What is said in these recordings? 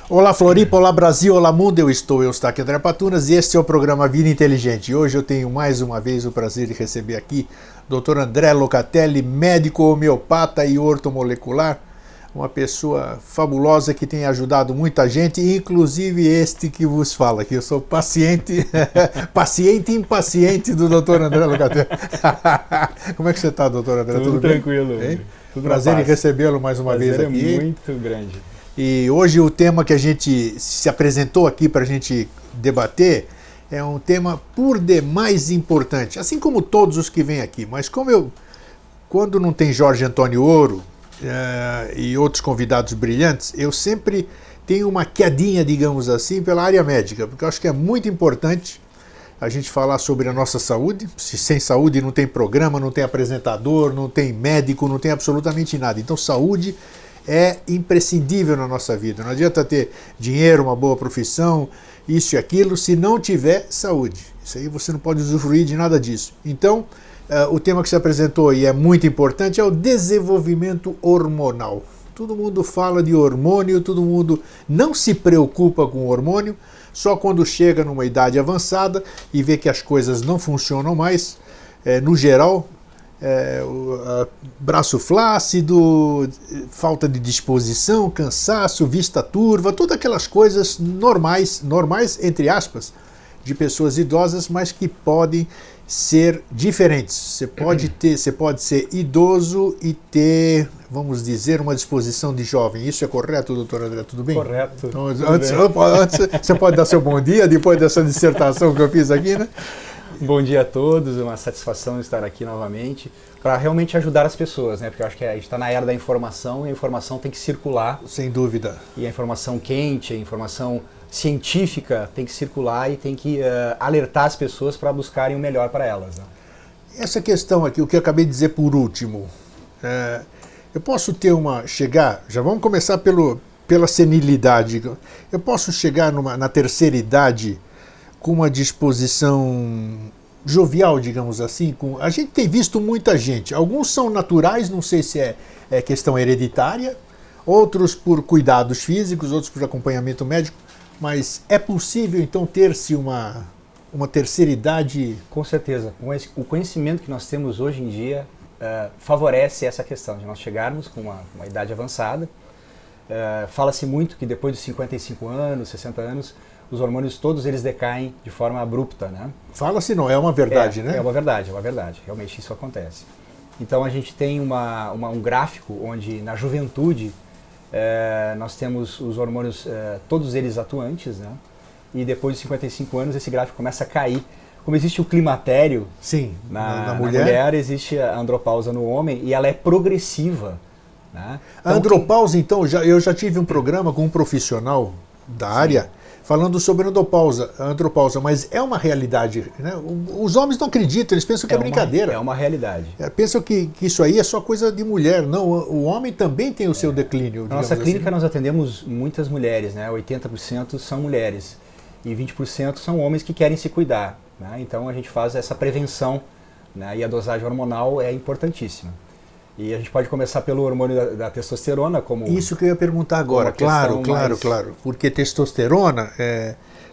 Olá Floripa, olá Brasil, olá mundo, eu estou aqui André Patunas e este é o programa Vida Inteligente. Hoje eu tenho mais uma vez o prazer de receber aqui Dr. André Locatelli, médico homeopata e ortomolecular, uma pessoa fabulosa que tem ajudado muita gente, inclusive este que vos fala, que eu sou paciente, paciente impaciente do Dr. André Locatelli. Como é que você está, Dr. André? Tudo tranquilo. Tudo prazer em recebê-lo mais uma vez aqui. É muito grande. E hoje o tema que a gente se apresentou aqui para a gente debater é um tema por demais importante, assim como todos os que vêm aqui. Mas quando não tem Jorge Antônio Ouro e outros convidados brilhantes, eu sempre tenho uma quedinha, digamos assim, pela área médica, porque eu acho que é muito importante a gente falar sobre a nossa saúde. Se sem saúde não tem programa, não tem apresentador, não tem médico, não tem absolutamente nada. Então saúde é imprescindível na nossa vida. Não adianta ter dinheiro, uma boa profissão, isso e aquilo, se não tiver saúde. Isso aí você não pode usufruir de nada disso. Então, o tema que se apresentou e é muito importante é o desenvolvimento hormonal. Todo mundo fala de hormônio, todo mundo não se preocupa com o hormônio, só quando chega numa idade avançada e vê que as coisas não funcionam mais, no geral, braço flácido, falta de disposição, cansaço, vista turva, todas aquelas coisas normais entre aspas, de pessoas idosas, mas que podem ser diferentes. Você pode ser idoso e ter, vamos dizer, uma disposição de jovem. Isso é correto, doutor André? Tudo bem? Correto. Então, antes, você pode dar seu bom dia depois dessa dissertação que eu fiz aqui, né? Bom dia a todos, é uma satisfação estar aqui novamente para realmente ajudar as pessoas, né? Porque eu acho que a gente está na era da informação e a informação tem que circular. Sem dúvida. E a informação quente, a informação científica tem que circular e tem que alertar as pessoas para buscarem o melhor para elas, né? Essa questão aqui, o que eu acabei de dizer por último, eu posso ter já vamos começar pela senilidade. Eu posso chegar na terceira idade com uma disposição jovial, digamos assim. A gente tem visto muita gente, alguns são naturais, não sei se é questão hereditária, outros por cuidados físicos, outros por acompanhamento médico, mas é possível então ter-se uma terceira idade? Com certeza, o conhecimento que nós temos hoje em dia favorece essa questão de nós chegarmos com uma idade avançada. Fala-se muito que depois de 55 anos, 60 anos, os hormônios todos eles decaem de forma abrupta, né? Fala-se não, é uma verdade, né? É uma verdade, realmente isso acontece. Então a gente tem um gráfico onde na juventude nós temos os hormônios, todos eles atuantes, né? E depois de 55 anos esse gráfico começa a cair. Como existe o climatério, sim, na mulher existe a andropausa no homem e ela é progressiva, né? Então, a andropausa, então, eu já tive um programa com um profissional da área falando sobre a andropausa, mas é uma realidade, né? Os homens não acreditam, eles pensam que é brincadeira. É uma realidade. Pensam que isso aí é só coisa de mulher. Não, o homem também tem o seu declínio. Na nossa clínica nós atendemos muitas mulheres, né? 80% são mulheres e 20% são homens que querem se cuidar, né? Então a gente faz essa prevenção, né? E a dosagem hormonal é importantíssima. E a gente pode começar pelo hormônio da testosterona, como... Isso que eu ia perguntar agora, claro. Porque testosterona,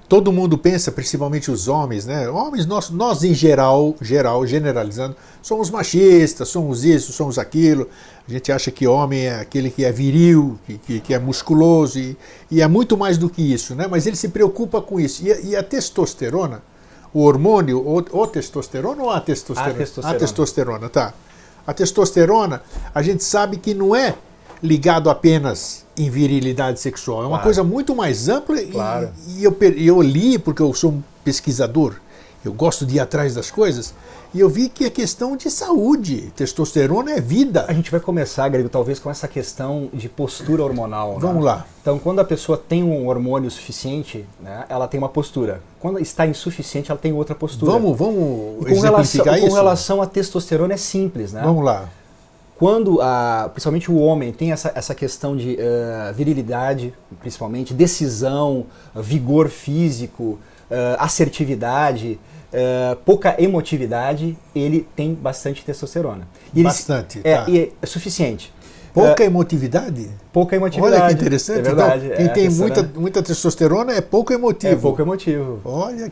todo mundo pensa, principalmente os homens, né? Homens, nós em generalizando, somos machistas, somos isso, somos aquilo. A gente acha que homem é aquele que é viril, que é musculoso, e é muito mais do que isso, né? Mas ele se preocupa com isso. E a testosterona, o hormônio, o testosterona ou a testosterona? A testosterona, tá. A testosterona, a gente sabe que não é ligado apenas em virilidade sexual, é uma coisa muito mais ampla. Claro. E eu li, porque eu sou um pesquisador, eu gosto de ir atrás das coisas, e eu vi que é questão de saúde, testosterona é vida. A gente vai começar, Grego, talvez com essa questão de postura hormonal. Vamos lá. Então, quando a pessoa tem um hormônio suficiente, né, ela tem uma postura. Quando está insuficiente, ela tem outra postura. Vamos exemplificar isso? Com relação à testosterona é simples, né? Vamos lá. Quando, principalmente o homem, tem essa questão de virilidade, principalmente, decisão, vigor físico, assertividade, pouca emotividade, ele tem bastante testosterona. E bastante, tá. E é suficiente. Pouca emotividade? Pouca emotividade. Olha que interessante. É verdade. Então, quem tem muita testosterona é pouco emotivo. É pouco emotivo. Olha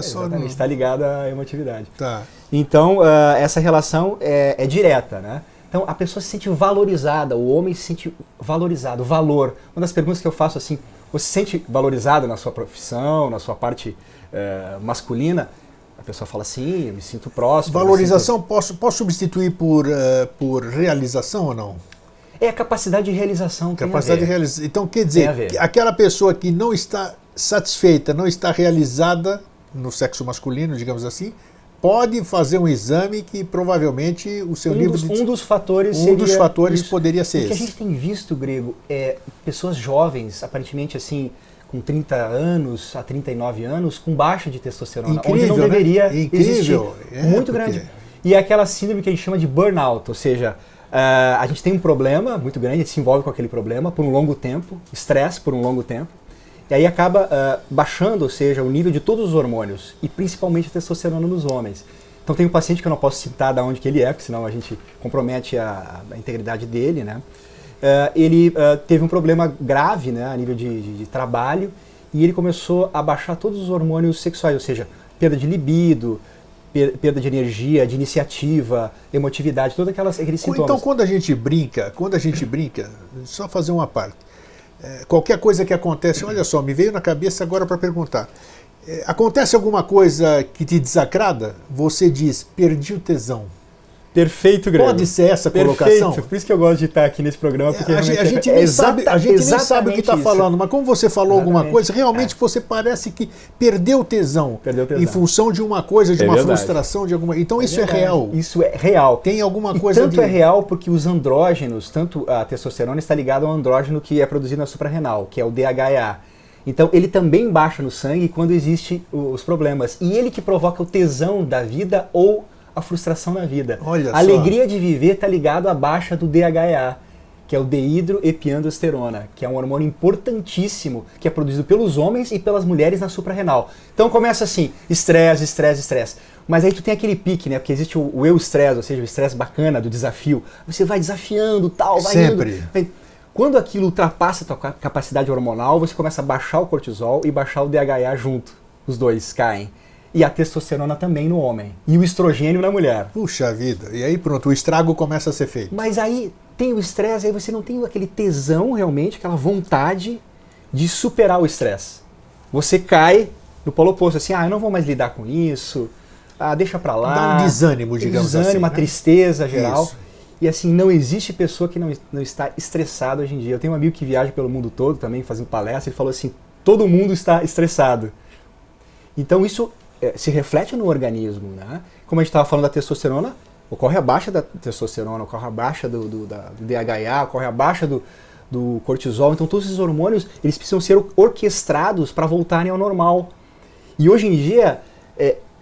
só. Exatamente, está ligado à emotividade. Tá. Então, essa relação é direta, né? Então, a pessoa se sente valorizada, o homem se sente valorizado, valor. Uma das perguntas que eu faço assim, você se sente valorizado na sua profissão, na sua parte masculina? A pessoa fala assim, eu me sinto próximo. Valorização posso substituir por realização ou não? É a capacidade de realização. Capacidade de realização. Então, quer dizer, que aquela pessoa que não está satisfeita, não está realizada no sexo masculino, digamos assim, pode fazer um exame que provavelmente o seu nível de... Um dos fatores poderia ser esse. O que a gente tem visto, Grego, é pessoas jovens, aparentemente assim, com 30 anos a 39 anos, com baixa de testosterona, incrível, onde não deveria existir. porque... Muito grande. E é aquela síndrome que a gente chama de burnout, ou seja, a gente tem um problema muito grande, a gente se envolve com aquele problema por um longo tempo, estresse por um longo tempo, e aí acaba baixando, ou seja, o nível de todos os hormônios, e principalmente a testosterona nos homens. Então tem um paciente que eu não posso citar de onde que ele é, porque senão a gente compromete a integridade dele, né? Ele teve um problema grave, né, a nível de trabalho, e ele começou a baixar todos os hormônios sexuais, ou seja, perda de libido, perda de energia, de iniciativa, emotividade, todos aqueles sintomas. Então quando a gente brinca, só fazer uma parte, qualquer coisa que acontece, olha só, me veio na cabeça agora para perguntar, acontece alguma coisa que te desagrada, você diz, perdi o tesão. Perfeito, Grego. Pode ser essa colocação? Por isso que eu gosto de estar aqui nesse programa, porque a gente nem sabe o que está falando, mas como você falou alguma coisa, realmente você parece que perdeu o tesão. Em função de uma coisa, de uma frustração, de alguma... Então isso é real. Isso é real. Tem alguma coisa tanto é real porque os andrógenos, tanto a testosterona está ligada ao andrógeno que é produzido na suprarrenal, que é o DHEA. Então ele também baixa no sangue quando existem os problemas. E ele que provoca o tesão da vida ou a frustração na vida. A alegria de viver está ligado à baixa do DHEA, que é o dehidroepiandrosterona, que é um hormônio importantíssimo que é produzido pelos homens e pelas mulheres na suprarrenal. Então começa assim, estresse. Mas aí tu tem aquele pique, né? Porque existe o eu-estresse, ou seja, o estresse bacana do desafio. Você vai desafiando, tal, vai sempre indo. Quando aquilo ultrapassa a tua capacidade hormonal, você começa a baixar o cortisol e baixar o DHEA junto. Os dois caem. E a testosterona também no homem. E o estrogênio na mulher. Puxa vida. E aí pronto, o estrago começa a ser feito. Mas aí tem o estresse, aí você não tem aquele tesão realmente, aquela vontade de superar o estresse. Você cai no polo oposto, assim, eu não vou mais lidar com isso, deixa pra lá. Dá um desânimo, digamos assim. Uma tristeza geral. Isso. E assim, não existe pessoa que não está estressada hoje em dia. Eu tenho um amigo que viaja pelo mundo todo também, fazendo palestra, ele falou assim, todo mundo está estressado. Então isso se reflete no organismo, né? Como a gente estava falando da testosterona, ocorre a baixa da testosterona, ocorre a baixa do DHEA, ocorre a baixa do cortisol. Então todos esses hormônios, eles precisam ser orquestrados para voltarem ao normal. E hoje em dia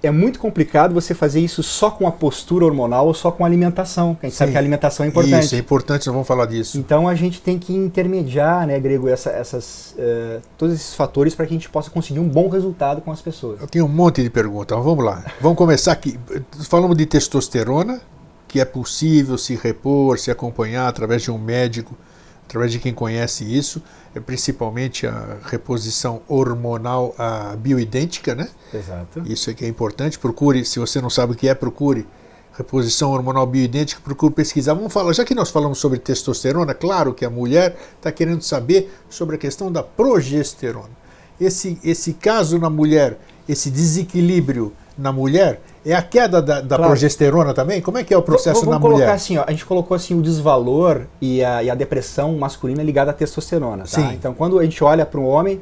é muito complicado você fazer isso só com a postura hormonal ou só com a alimentação. A gente sabe que a alimentação é importante. Isso, é importante, nós vamos falar disso. Então a gente tem que intermediar, né, Grego, todos esses fatores para que a gente possa conseguir um bom resultado com as pessoas. Eu tenho um monte de perguntas, mas vamos lá. Vamos começar aqui. Falamos de testosterona, que é possível se repor, se acompanhar através de um médico, através de quem conhece isso, principalmente a reposição hormonal bioidêntica, né? Exato. Isso é que é importante. Procure, se você não sabe o que é, procure reposição hormonal bioidêntica, procure pesquisar. Vamos falar, já que nós falamos sobre testosterona, claro que a mulher está querendo saber sobre a questão da progesterona. Esse caso na mulher, esse desequilíbrio na mulher, é a queda da progesterona também? Como é que é o processo na mulher? Vamos colocar assim, a gente colocou assim, o desvalor e a depressão masculina ligada à testosterona. Tá? Sim. Então quando a gente olha para um homem,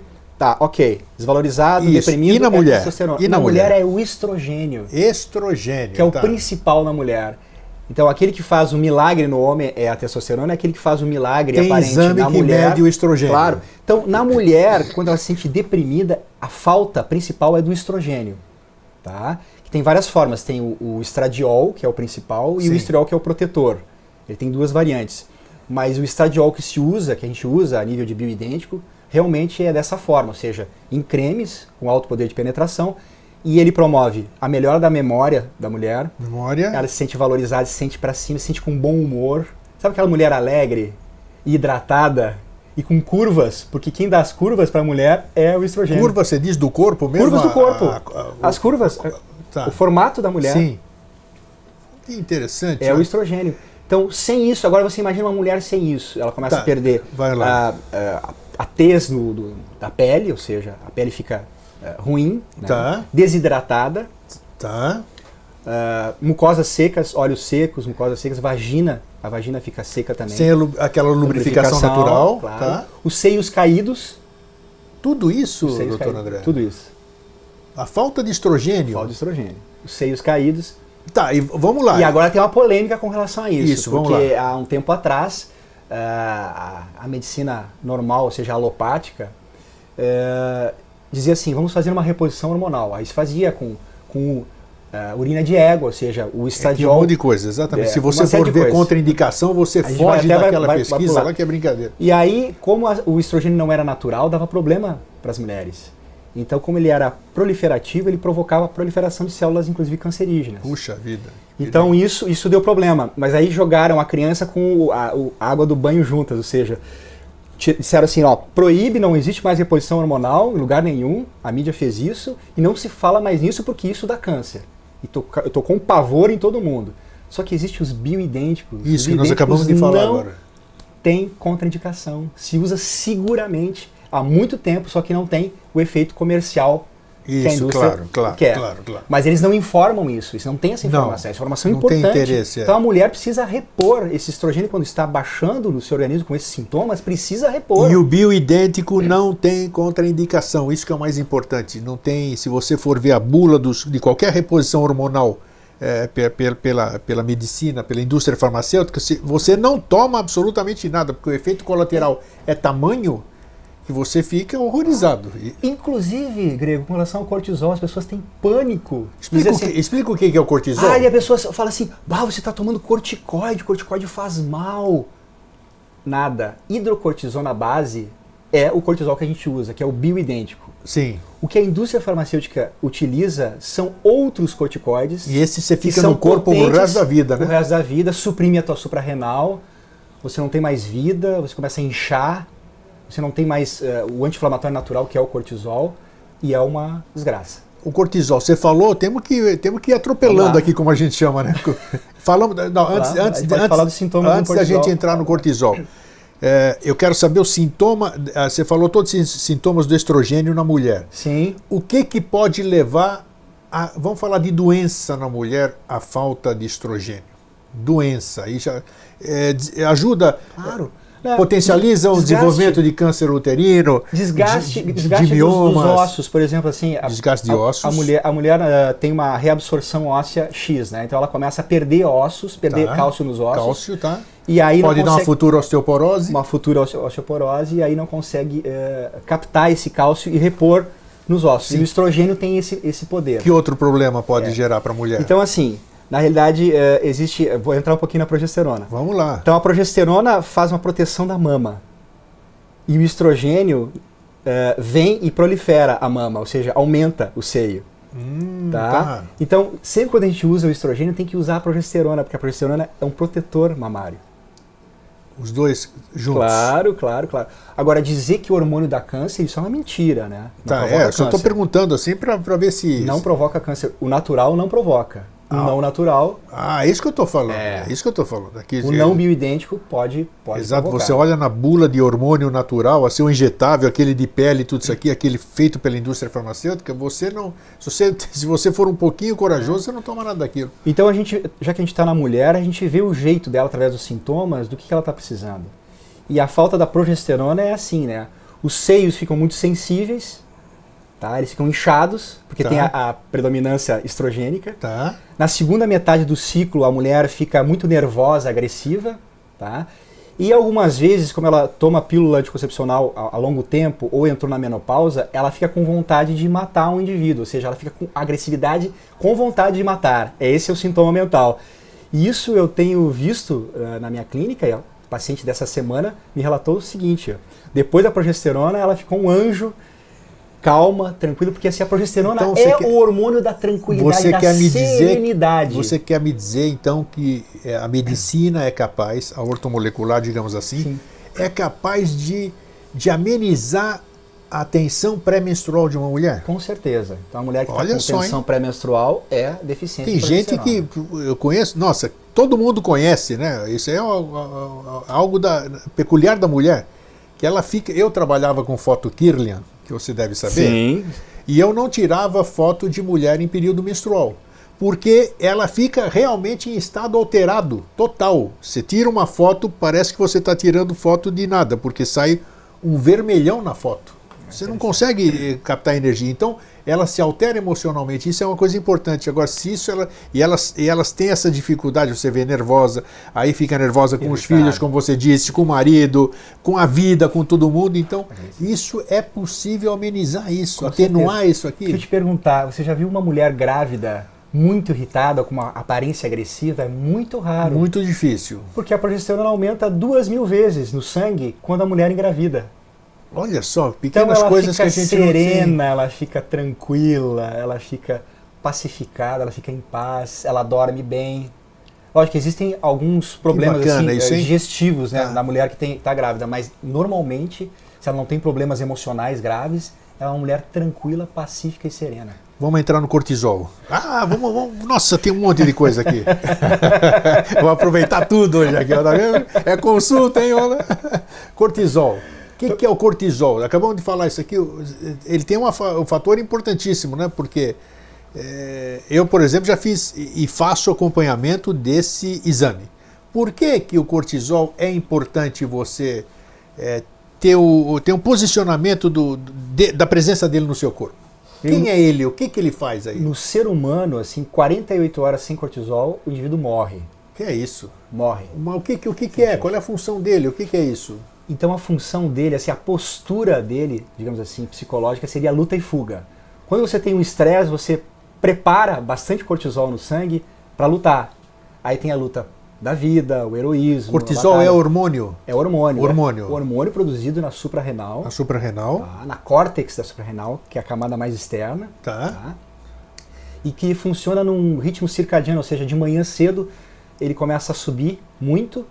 desvalorizado, deprimido, e na mulher? Testosterona. E na mulher é o estrogênio. Estrogênio. Que é o principal na mulher. Então aquele que faz o milagre no homem é a testosterona, aquele que faz o milagre aparente na mulher. Tem exame que mede o estrogênio. Claro. Então na mulher, quando ela se sente deprimida, a falta principal é do estrogênio. Tá? Que tem várias formas, tem o estradiol, que é o principal, e o estriol, que é o protetor. Ele tem duas variantes. Mas o estradiol que a gente usa a nível de bioidêntico, realmente é dessa forma, ou seja, em cremes, com alto poder de penetração, e ele promove a melhora da memória da mulher. Memória. Ela se sente valorizada, se sente pra cima, se sente com bom humor, Sabe aquela mulher alegre, hidratada e com curvas? Porque quem dá as curvas para a mulher é o estrogênio. Curva, você diz do corpo mesmo? Curvas do corpo. As curvas, tá. o formato da mulher. Sim. Que interessante. É o estrogênio. Então, sem isso, agora você imagina uma mulher sem isso. Ela começa a perder a tez da pele, ou seja, a pele fica ruim, né? Tá. Desidratada. Tá. Mucosas secas, olhos secos, mucosas secas, a vagina fica seca também. Sem aquela lubrificação natural. Claro. Tá. Os seios caídos. Tudo isso, doutor caídos, André? Tudo isso. A falta de estrogênio. Falta de estrogênio. Os seios caídos. Tá, e vamos lá. E agora tem uma polêmica com relação a isso. Isso, vamos porque lá. há um tempo atrás, a medicina normal, ou seja, alopática, dizia assim, vamos fazer uma reposição hormonal. Aí se fazia com urina de égua, ou seja, o estradiol. Um monte de coisa, exatamente. Se você for ver contraindicação, você foge daquela pesquisa lá que é brincadeira. E aí, como o estrogênio não era natural, dava problema para as mulheres. Então, como ele era proliferativo, ele provocava a proliferação de células, inclusive cancerígenas. Puxa vida. Então, isso deu problema. Mas aí jogaram a criança com a água do banho juntas, ou seja, disseram assim, ó, proíbe, não existe mais reposição hormonal em lugar nenhum, a mídia fez isso, e não se fala mais nisso porque isso dá câncer. E eu tô com pavor em todo mundo. Só que existem os bioidênticos. Isso que nós acabamos de falar agora. Tem contraindicação. Se usa seguramente há muito tempo, só que não tem o efeito comercial que a indústria quer. Claro. Mas eles não informam isso, eles não têm essa informação. Essa informação é importante. Não tem interesse. Então a mulher precisa repor esse estrogênio quando está baixando no seu organismo com esses sintomas, precisa repor. E o bioidêntico não tem contraindicação, isso que é o mais importante. Não tem, se você for ver a bula de qualquer reposição hormonal pela medicina, pela indústria farmacêutica, você não toma absolutamente nada, porque o efeito colateral é tamanho que você fica horrorizado. Inclusive, Grego, com relação ao cortisol, as pessoas têm pânico. Explica o que é o cortisol. E a pessoa fala assim, você está tomando corticoide faz mal. Nada. Hidrocortisona base é o cortisol que a gente usa, que é o bioidêntico. Sim. O que a indústria farmacêutica utiliza são outros corticoides. E esse você fica no corpo o resto da vida, né? O resto da vida, suprime a tua suprarrenal, você não tem mais vida, você começa a inchar, você não tem mais o anti-inflamatório natural, que é o cortisol, e é uma desgraça. O cortisol, você falou, temos que ir atropelando aqui, como a gente chama, né? Falamos, antes falar dos sintomas do cortisol. Da gente entrar no cortisol, eu quero saber o sintoma, você falou todos os sintomas do estrogênio na mulher. Sim. O que pode levar vamos falar de doença na mulher, a falta de estrogênio? Doença, aí já ajuda... Claro. Potencializa o desenvolvimento de câncer uterino, desgaste de miomas, dos ossos, por exemplo, assim. Desgaste de ossos. A mulher tem uma reabsorção óssea X, né? Então ela começa a perder ossos, cálcio nos ossos. Cálcio, tá. E aí pode dar uma futura osteoporose. Uma futura osteoporose, e aí não consegue captar esse cálcio e repor nos ossos. Sim. E o estrogênio tem esse poder. Que outro problema pode gerar para a mulher? Então, assim, na realidade, existe... Vou entrar um pouquinho na progesterona. Vamos lá. Então, a progesterona faz uma proteção da mama. E o estrogênio vem e prolifera a mama, ou seja, aumenta o seio. Tá? Então, sempre quando a gente usa o estrogênio, tem que usar a progesterona, porque a progesterona é um protetor mamário. Os dois juntos? Claro. Agora, dizer que o hormônio dá câncer, isso é uma mentira, né? Só estou perguntando assim para ver se... Não provoca câncer. O natural não provoca. O não natural... É isso que eu estou falando. Isso que eu estou falando. Aqui, o não bioidêntico pode exato, provocar. Você olha na bula de hormônio natural, assim, o injetável, aquele de pele, tudo isso aqui, aquele feito pela indústria farmacêutica, você não... Se você for um pouquinho corajoso, você não toma nada daquilo. Então, já que a gente está na mulher, a gente vê o jeito dela, através dos sintomas, do que ela está precisando. E a falta da progesterona é assim, né? Os seios ficam muito sensíveis, tá? Eles ficam inchados, porque tem a predominância estrogênica. Tá. Na segunda metade do ciclo, a mulher fica muito nervosa, agressiva. Tá? E algumas vezes, como ela toma pílula anticoncepcional a longo tempo, ou entrou na menopausa, ela fica com vontade de matar um indivíduo. Ou seja, ela fica com agressividade, com vontade de matar. Esse é o sintoma mental. E isso eu tenho visto na minha clínica, e a paciente dessa semana me relatou o seguinte: depois da progesterona, ela ficou um anjo, calma, tranquilo, porque assim, a progesterona Então, o hormônio da tranquilidade, da serenidade. Você quer me dizer, então, que a medicina é capaz, a ortomolecular, digamos assim, Sim. é capaz de amenizar a tensão pré-menstrual de uma mulher? Com certeza. Então a mulher que está Olha com só, tensão hein? pré-menstrual é deficiente Tem de gente que progesterona. eu conheço, nossa, todo mundo conhece, né? Isso é algo peculiar da mulher, que ela fica. Eu trabalhava com foto Kirlian, que você deve saber, Sim. e eu não tirava foto de mulher em período menstrual, porque ela fica realmente em estado alterado, total. Você tira uma foto, parece que você está tirando foto de nada, porque sai um vermelhão na foto. Você não consegue captar energia. Então, ela se altera emocionalmente. Isso é uma coisa importante. Agora, se isso elas têm essa dificuldade, você vê nervosa, aí fica nervosa com os filhos, como você disse, com o marido, com a vida, com todo mundo. Então, isso é possível amenizar isso, Com atenuar certeza. isso aqui. Deixa eu te perguntar, você já viu uma mulher grávida muito irritada, com uma aparência agressiva? É muito raro. Muito difícil. Porque a progesterona aumenta 2000 vezes no sangue quando a mulher engravida. Olha só, Então pequenas ela coisas que fica a gente não serena, ela fica tranquila, ela fica pacificada, ela fica em paz, ela dorme bem. Lógico que existem alguns problemas bacana isso, hein? digestivos, né, Ah. na mulher que está grávida, mas normalmente, se ela não tem problemas emocionais graves, ela é uma mulher tranquila, pacífica e serena. Vamos entrar no cortisol. Vamos. Nossa, tem um monte de coisa aqui. Vou aproveitar tudo hoje aqui, ó, tá vendo? É consulta, hein? Olha. Cortisol. O que é o cortisol? Acabamos de falar isso aqui. Ele tem um fator importantíssimo, né? Porque eu, por exemplo, já fiz e faço acompanhamento desse exame. Por que o cortisol é importante você ter um posicionamento da presença dele no seu corpo? Quem é ele? O que ele faz aí? No ser humano, assim, 48 horas sem cortisol, o indivíduo morre. O que é isso? Morre. Mas o que é? Qual é a função dele? O que é isso? Então a função dele, assim, a postura dele, digamos assim, psicológica, seria a luta e fuga. Quando você tem um estresse, você prepara bastante cortisol no sangue para lutar. Aí tem a luta da vida, o heroísmo. Cortisol é hormônio? É hormônio. Hormônio. O hormônio produzido na suprarrenal. A suprarrenal. Tá, na córtex da suprarrenal, que é a camada mais externa. Tá. E que funciona num ritmo circadiano, ou seja, de manhã cedo ele começa a subir muito,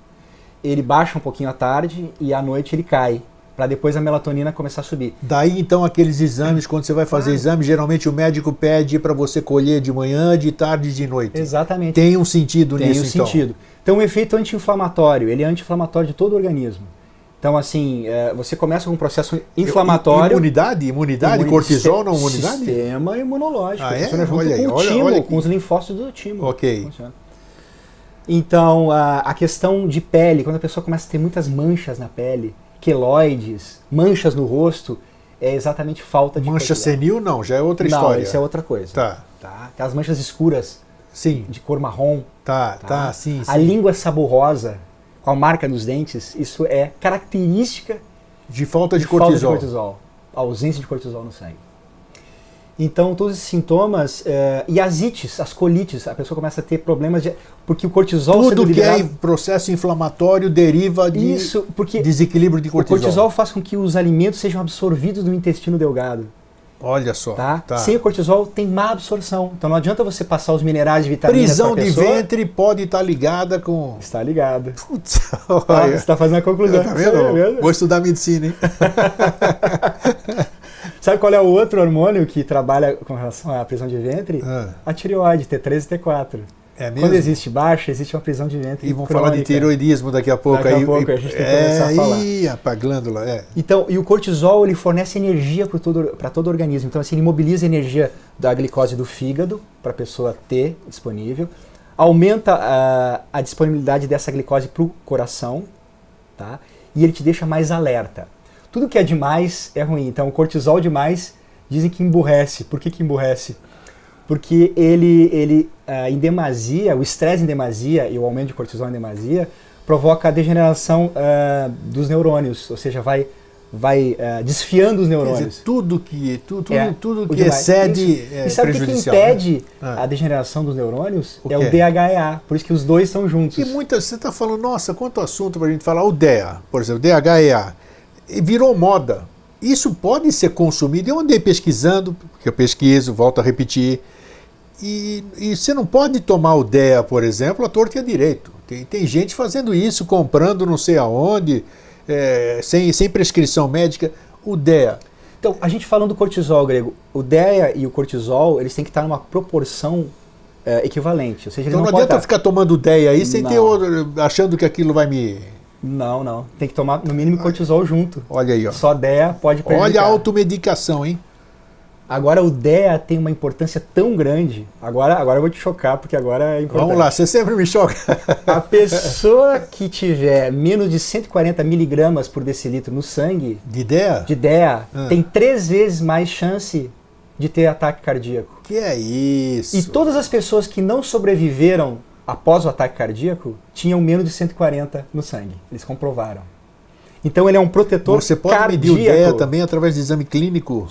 ele baixa um pouquinho à tarde e à noite ele cai, para depois a melatonina começar a subir. Daí então aqueles exames, quando você vai fazer exame, geralmente o médico pede para você colher de manhã, de tarde e de noite. Exatamente. Tem um sentido nisso, então? Tem um sentido. Então o efeito anti-inflamatório, ele é anti-inflamatório de todo o organismo. Então assim, você começa com um processo inflamatório. Imunidade? Cortisol na imunidade? Sistema imunológico. Funciona junto Olha aí, com o timo, olha com os linfócitos do timo. Ok. Funciona. Então, a questão de pele, quando a pessoa começa a ter muitas manchas na pele, queloides, manchas no rosto, é exatamente falta de Mancha cortisol. senil não, já é outra Não, história. isso é outra coisa. Tá. Aquelas manchas escuras, Sim. de cor marrom. Tá, sim. A língua saborrosa, com a marca nos dentes, isso é característica De falta de falta de cortisol. cortisol. A ausência de cortisol no sangue. Então, todos esses sintomas, e as ites, as colites, a pessoa começa a ter problemas, porque o cortisol... Tudo sendo que é liberado, processo inflamatório deriva de isso, porque desequilíbrio de o cortisol. cortisol faz com que os alimentos sejam absorvidos no intestino delgado. Olha só. Tá? Sem o cortisol, tem má absorção. Então, não adianta você passar os minerais de vitaminas Prisão pra de pessoa. ventre pode estar ligada com... Está ligado. Putz, Você olha. está fazendo a conclusão. Tá vendo? Tá vendo? Vou estudar medicina, hein? Sabe qual é o outro hormônio que trabalha com relação à prisão de ventre? Ah. A tireoide, T3 e T4. É mesmo? Quando existe baixa, existe uma prisão de ventre E vamos crônica. falar de tireoidismo daqui a pouco. Daqui a aí, pouco a gente tem que começar a falar. Pra glândula, Então, e o cortisol, ele fornece energia para todo o organismo. Então, assim, ele mobiliza a energia da glicose do fígado para a pessoa ter disponível, aumenta a disponibilidade dessa glicose para o coração, tá? E ele te deixa mais alerta. Tudo que é demais é ruim. Então, o cortisol demais dizem que emburrece. Por que emburrece? Porque ele em demasia, o estresse em demasia e o aumento de cortisol em demasia provoca a degeneração dos neurônios, ou seja, vai desfiando os neurônios. Quer dizer, tudo que demais. excede E sabe o que prejudicial, impede né? a degeneração dos neurônios? O É quê? o DHEA, por isso que os dois estão juntos. E você está falando, nossa, quanto assunto para a gente falar. O DEA, por exemplo, DHEA, virou moda. isso pode ser consumido. Eu andei pesquisando, porque eu pesquiso, volto a repetir, e você não pode tomar o DEA, por exemplo, à torta e à direito. Tem gente fazendo isso, comprando não sei aonde, sem prescrição médica. O DEA. Então, a gente falando do cortisol, Grego, o DEA e o cortisol, eles têm que estar numa proporção equivalente. Ou seja, então não adianta eu ficar tomando DEA aí sem achando que aquilo vai me... Não. Tem que tomar no mínimo cortisol junto. Olha aí, ó. Só DEA pode prejudicar. Olha a automedicação, hein? Agora o DEA tem uma importância tão grande. Agora eu vou te chocar, porque agora é importante. Vamos lá, você sempre me choca. A pessoa que tiver menos de 140 miligramas por decilitro no sangue... De DEA? De DEA, tem 3 vezes mais chance de ter ataque cardíaco. Que é isso? E todas as pessoas que não sobreviveram após o ataque cardíaco tinham menos de 140 no sangue. Eles comprovaram. Então ele é um protetor cardíaco. Você pode medir o DEA também através de exame clínico?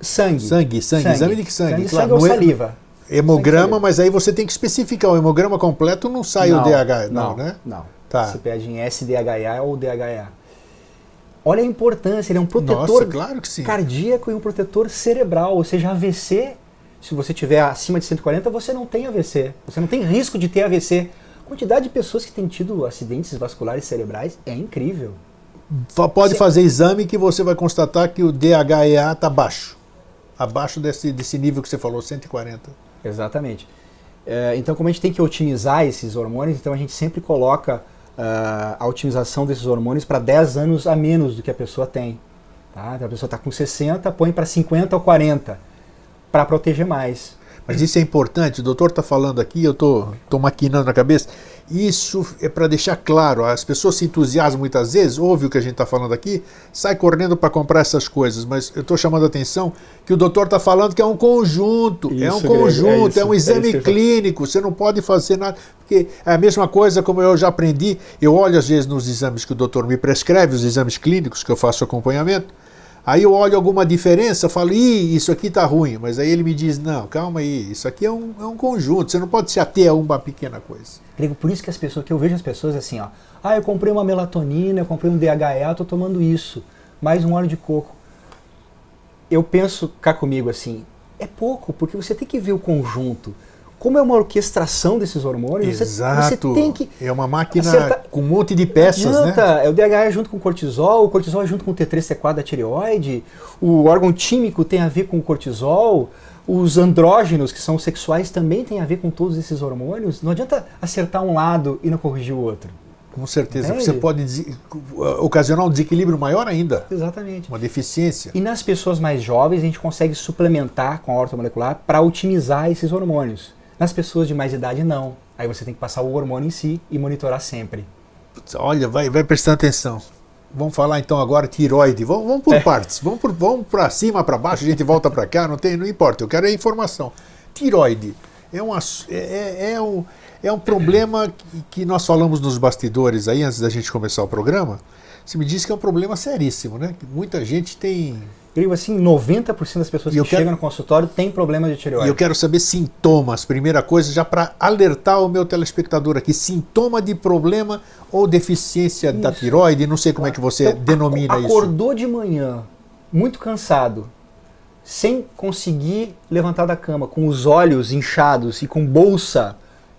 Sangue. Exame de sangue. Sangue ou saliva. Hemograma, mas aí você tem que especificar. O hemograma completo não sai o DH, não, né? Não. Tá. Você pede em SDHA ou DHA. Olha a importância, ele é um protetor claro que sim. cardíaco e um protetor cerebral. Ou seja, AVC, se você tiver acima de 140, você não tem AVC. Você não tem risco de ter AVC. A quantidade de pessoas que têm tido acidentes vasculares cerebrais é incrível. Pode fazer exame que você vai constatar que o DHEA está baixo. Abaixo desse nível que você falou, 140. Exatamente. Então, como a gente tem que otimizar esses hormônios, então a gente sempre coloca a otimização desses hormônios para 10 anos a menos do que a pessoa tem. Tá? Então, a pessoa está com 60, põe para 50 ou 40, para proteger mais. Mas isso é importante, o doutor está falando aqui, eu estou maquinando na cabeça. Isso é para deixar claro, as pessoas se entusiasmam muitas vezes, ouve o que a gente está falando aqui, sai correndo para comprar essas coisas, mas eu estou chamando a atenção que o doutor está falando que é um conjunto, é um exame clínico, você não pode fazer nada, porque é a mesma coisa como eu já aprendi, eu olho às vezes nos exames que o doutor me prescreve, os exames clínicos que eu faço acompanhamento, aí eu olho alguma diferença, falo, isso aqui está ruim, mas aí ele me diz, não, calma aí, isso aqui é um conjunto, você não pode se ater a uma pequena coisa. Grego, por isso que eu vejo as pessoas assim, ó, eu comprei uma melatonina, eu comprei um DHA, estou tomando isso, mais um óleo de coco. Eu penso cá comigo assim, é pouco, porque você tem que ver o conjunto. Como é uma orquestração desses hormônios, você tem que... É uma máquina com um monte de peças, né? É o DHA junto com o cortisol é junto com o T3, T4 da tireoide, o órgão tímico tem a ver com o cortisol, os andrógenos, que são sexuais, também tem a ver com todos esses hormônios. Não adianta acertar um lado e não corrigir o outro. Com certeza, porque você pode ocasionar um desequilíbrio maior ainda. Exatamente. Uma deficiência. E nas pessoas mais jovens, a gente consegue suplementar com a ortomolecular para otimizar esses hormônios. Nas pessoas de mais idade, não. Aí você tem que passar o hormônio em si e monitorar sempre. Olha, vai prestando atenção. Vamos falar então agora tireoide. Vamos por partes. Vamos para cima, para baixo, a gente volta para cá, não importa. Eu quero informação. Tireoide é um problema que nós falamos nos bastidores aí, antes da gente começar o programa. Você me disse que é um problema seríssimo, né? Que muita gente tem... Eu digo assim, 90% das pessoas que chegam no consultório têm problemas de tireoide. E eu quero saber sintomas, primeira coisa, já para alertar o meu telespectador aqui, sintoma de problema ou deficiência da tireoide, não sei como é que você denomina isso. Acordou de manhã, muito cansado, sem conseguir levantar da cama, com os olhos inchados e com bolsa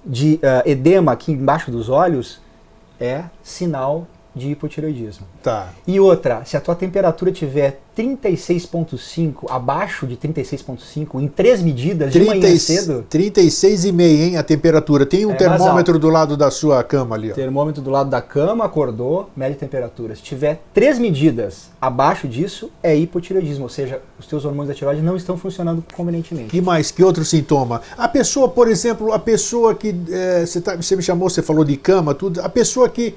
de edema aqui embaixo dos olhos, é sinal de hipotireoidismo. Tá. E outra, se a tua temperatura tiver 36,5, abaixo de 36,5, em 3 medidas, de manhã cedo... 36,5, hein, a temperatura. Tem um termômetro do lado da sua cama ali. Ó. Termômetro do lado da cama, acordou, mede a temperatura. Se tiver 3 medidas abaixo disso, é hipotireoidismo, ou seja, os teus hormônios da tireoide não estão funcionando convenientemente. Que mais? Que outro sintoma? A pessoa, por exemplo, que... você me chamou, você falou de cama, tudo. A pessoa que...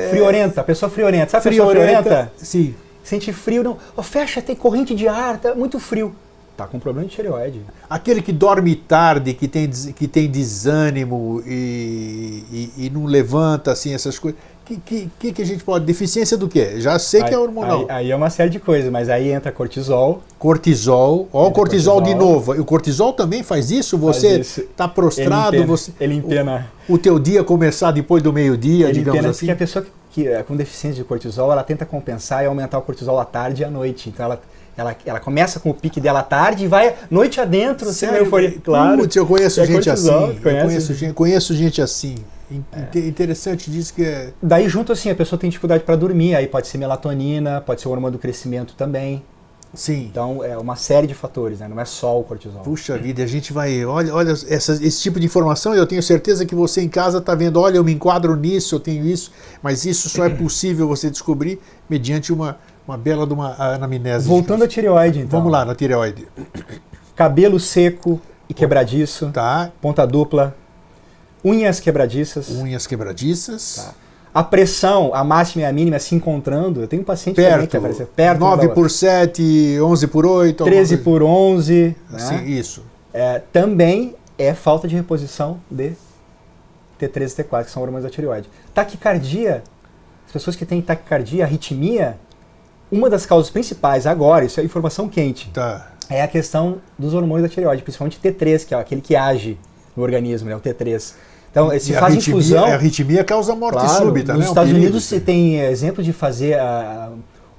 Friorenta, a pessoa friorenta. Sabe a pessoa friorenta? Sim. Sente frio, não. Fecha, tem corrente de ar, tá muito frio. Tá com problema de tireoide. Aquele que dorme tarde, que tem desânimo e não levanta, assim, essas coisas. Que a gente pode... Deficiência do quê? Já sei que é hormonal. Aí é uma série de coisas, mas aí entra cortisol. Cortisol. Ó, o cortisol de novo. E o cortisol também faz isso? Você está prostrado, ele empena. O teu dia começar depois do meio-dia, digamos assim. Porque a pessoa que com deficiência de cortisol, ela tenta compensar e aumentar o cortisol à tarde e à noite. Então ela começa com o pique dela à tarde e vai noite adentro. Sério? Claro. Putz, eu conheço gente cortisol, assim. Conheço gente assim. Interessante disso que é... Daí junto assim, a pessoa tem dificuldade para dormir, aí pode ser melatonina, pode ser o hormônio do crescimento também. Sim. Então é uma série de fatores, né? Não é só o cortisol. Puxa vida, a gente vai... Olha esse tipo de informação, eu tenho certeza que você em casa está vendo, olha, eu me enquadro nisso, eu tenho isso, mas isso só é possível você descobrir mediante uma bela de uma anamnese. Voltando à tireoide, então. Vamos lá, na tireoide. Cabelo seco e quebradiço, tá. Ponta dupla, unhas quebradiças. Unhas quebradiças. Tá. A pressão, a máxima e a mínima se encontrando. Eu tenho um paciente também que apareceu perto. 9 por 7, 11 por 8. 13 por 11. Assim, né? Isso. Também é falta de reposição de T3 e T4, que são hormônios da tireoide. Taquicardia, as pessoas que têm taquicardia, arritmia, uma das causas principais agora, isso é informação quente, tá. É a questão dos hormônios da tireoide, principalmente T3, que é aquele que age no organismo, né, o T3. Então, se faz infusão... A arritmia causa morte súbita, nos né? Estados Unidos se tem exemplo de fazer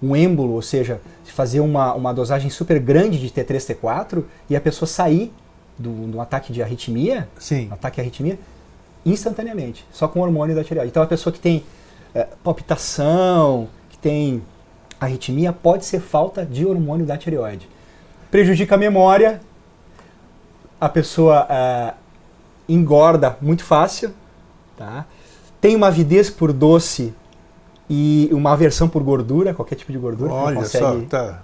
um êmbolo, ou seja, de fazer uma dosagem super grande de T3, T4 e a pessoa sair do ataque de arritmia, Sim. ataque de arritmia, instantaneamente, só com o hormônio da tireoide. Então, a pessoa que tem palpitação, que tem arritmia, pode ser falta de hormônio da tireoide. Prejudica a memória, a pessoa engorda muito fácil, tá? Tem uma avidez por doce e uma aversão por gordura, qualquer tipo de gordura. Olha consegue... só, tá.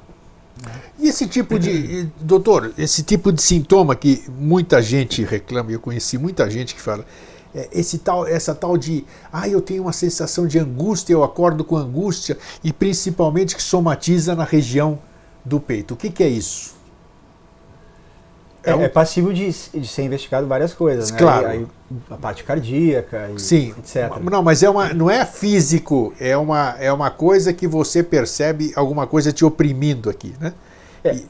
E esse tipo de... Doutor, esse tipo de sintoma que muita gente reclama, eu conheci muita gente que fala, essa tal de, eu tenho uma sensação de angústia, eu acordo com angústia, e principalmente que somatiza na região do peito. O que é isso? É passível de ser investigado várias coisas, né? Claro. Aí, a parte cardíaca, sim, etc. Não, mas não é físico, é uma coisa que você percebe alguma coisa te oprimindo aqui, né?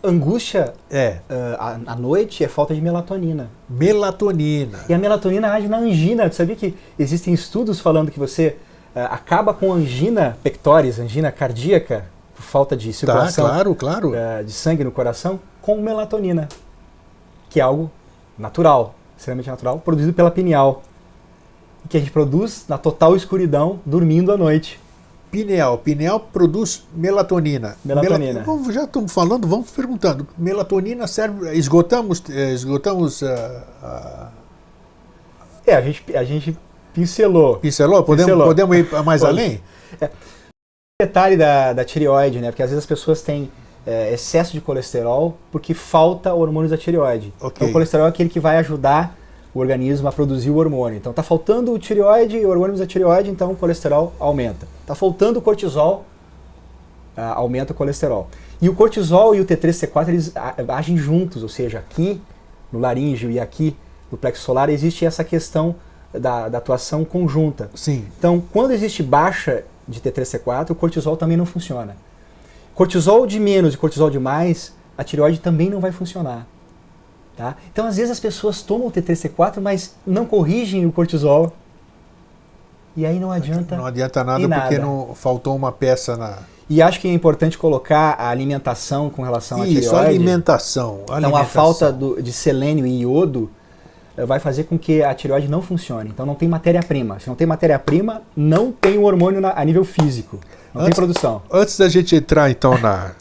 Angústia à noite é falta de melatonina. Melatonina. E a melatonina age na angina. Tu sabia que existem estudos falando que você acaba com angina pectoris, angina cardíaca, por falta de circulação claro. De sangue no coração, com melatonina, que é algo natural, extremamente natural, produzido pela pineal, que a gente produz na total escuridão, dormindo à noite. Pineal produz melatonina. Já estamos falando, vamos perguntando. Melatonina serve... Esgotamos a gente pincelou. Pincelou? Podemos ir mais além? Detalhe da tireoide, né? Porque às vezes as pessoas têm excesso de colesterol porque falta hormônios da tireoide. Okay. Então o colesterol é aquele que vai ajudar o organismo a produzir o hormônio. Então está faltando o tireoide, o hormônio da tireoide, então o colesterol aumenta. Está faltando o cortisol, aumenta o colesterol. E o cortisol e o T3, T4, eles agem juntos, ou seja, aqui no laríngeo e aqui no plexo solar existe essa questão da atuação conjunta. Sim. Então, quando existe baixa de T3, T4, o cortisol também não funciona. Cortisol de menos e cortisol de mais, a tireoide também não vai funcionar. Tá? Então, às vezes as pessoas tomam o T3, T4, mas não corrigem o cortisol. E aí não adianta nada porque não faltou uma peça na... E acho que é importante colocar a alimentação com relação à tireoide. Isso, alimentação. Então, a falta de selênio e iodo vai fazer com que a tireoide não funcione. Então, não tem matéria-prima. Se não tem matéria-prima, não tem o hormônio a nível físico. Não tem produção. Antes da gente entrar, então,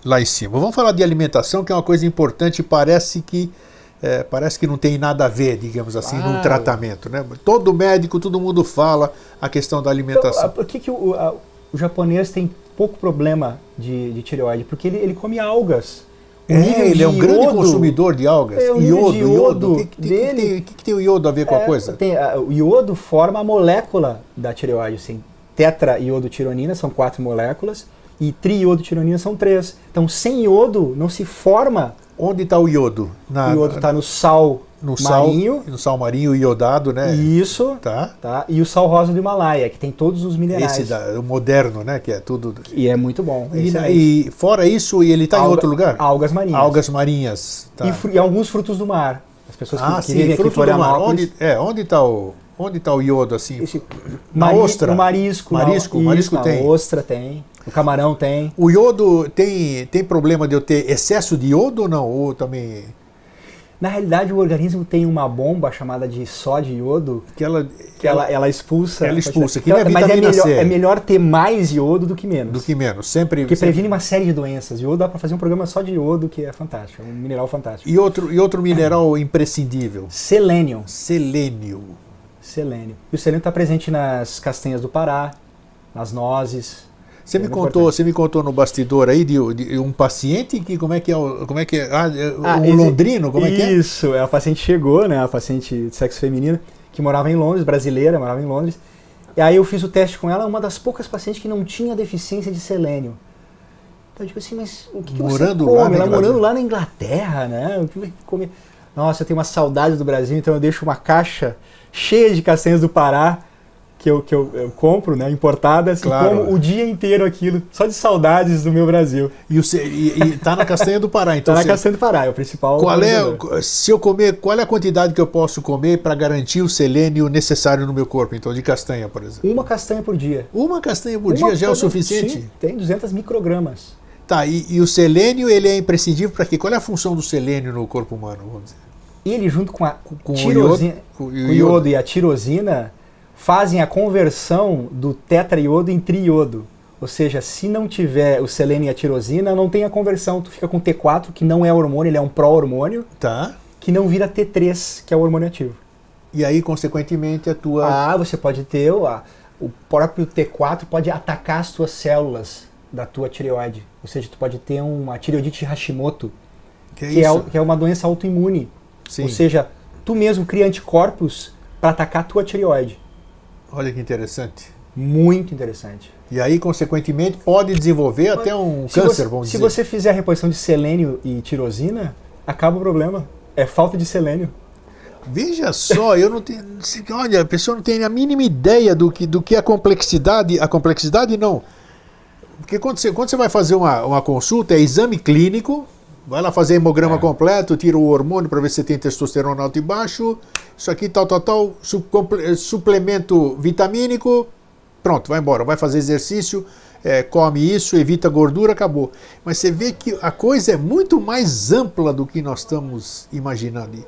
lá em cima, vamos falar de alimentação, que é uma coisa importante e parece que não tem nada a ver, digamos assim, no tratamento, né? Todo médico, todo mundo fala a questão da alimentação. Então, por que o japonês tem pouco problema de tireoide? Porque ele come algas. Ele é um grande consumidor de algas. Iodo. O que tem o iodo a ver com a coisa? O iodo forma a molécula da tireoide, assim. Tetraiodotironina, são 4 moléculas, e triiodotironina são 3. Então, sem iodo não se forma. Onde está o iodo? O iodo está no sal marinho. No sal marinho iodado, né? Isso. Tá. E o sal rosa do Himalaia, que tem todos os minerais. O moderno, né? Que é tudo. E é muito bom. E fora isso, ele está em outro lugar? Algas marinhas. Algas marinhas. Tá. E alguns frutos do mar. As pessoas que vivem aqui em Florianópolis. Onde está o iodo assim? Na ostra? No marisco. Marisco tem. Na ostra tem. O camarão tem. O iodo tem problema de eu ter excesso de iodo ou não? Ou também... Na realidade, o organismo tem uma bomba chamada de sódio e iodo que ela expulsa. Ela expulsa, que não é vitamina C. É melhor ter mais iodo do que menos. Do que menos, sempre. Porque previne uma série de doenças. Iodo dá para fazer um programa só de iodo, que é fantástico, é um mineral fantástico. E outro mineral imprescindível? Selênio. Selênio. E o selênio está presente nas castanhas do Pará, nas nozes. Você me contou no bastidor aí de um paciente que como é que é o londrino, como é que é? Isso, a paciente chegou, né, a paciente de sexo feminino, que morava em Londres, brasileira, morava em Londres. E aí eu fiz o teste com ela, uma das poucas pacientes que não tinha deficiência de selênio. Então eu digo assim, mas o que você come? Ela morando lá na Inglaterra, né? O que come? Nossa, eu tenho uma saudade do Brasil, então eu deixo uma caixa cheia de castanhas do Pará, que eu compro, né, importadas, claro. E como o dia inteiro aquilo, só de saudades do meu Brasil. E tá na castanha do Pará, então. Tá na castanha do Pará, é o principal. Se eu comer, qual é a quantidade que eu posso comer para garantir o selênio necessário no meu corpo, então, de castanha, por exemplo? Uma castanha por dia. Uma castanha por dia já é o suficiente? Sim, tem 200 microgramas. Tá, e o selênio, ele é imprescindível para quê? Qual é a função do selênio no corpo humano, vamos dizer? Ele, junto com o iodo e a tirosina, fazem a conversão do tetraiodo em triiodo. Ou seja, se não tiver o selênio e a tirosina, não tem a conversão. Tu fica com T4, que não é hormônio, ele é um pró-hormônio, que não vira T3, que é o hormônio ativo. E aí, consequentemente, a tua... você pode ter, o próprio T4 pode atacar as tuas células da tua tireoide. Ou seja, tu pode ter uma tireoidite Hashimoto, que é uma doença autoimune. Sim. Ou seja, tu mesmo cria anticorpos para atacar a tua tireoide. Olha que interessante. Muito interessante. E aí, consequentemente, pode desenvolver até um câncer, vamos dizer. Se você fizer a reposição de selênio e tirosina, acaba o problema. É falta de selênio. Veja só, eu não tenho... Olha, a pessoa não tem a mínima ideia do que a complexidade... A complexidade não. Porque quando você vai fazer uma consulta, é exame clínico, vai lá fazer hemograma completo, tira o hormônio para ver se você tem testosterona alto e baixo, isso aqui, tal, suplemento vitamínico, pronto, vai embora, vai fazer exercício, come isso, evita gordura, acabou. Mas você vê que a coisa é muito mais ampla do que nós estamos imaginando.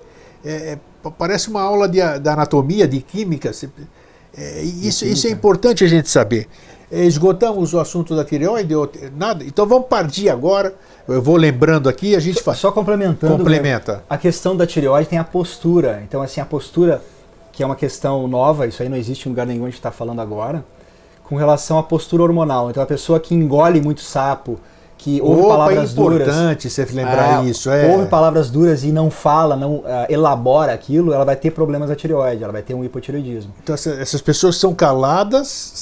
Parece uma aula da anatomia, de química. Isso é importante a gente saber. Esgotamos o assunto da tireoide? Nada? Então vamos partir agora. Eu vou lembrando aqui, a gente faz. Só complementando. Complementa. A questão da tireoide tem a postura. Então, assim, a postura, que é uma questão nova, isso aí não existe em lugar nenhum, a gente está falando agora, com relação à postura hormonal. Então, a pessoa que engole muito sapo, que ouve palavras duras. É importante você lembrar isso. Ouve palavras duras e não fala, não elabora aquilo, ela vai ter problemas da tireoide, ela vai ter um hipotireoidismo. Então essas pessoas são caladas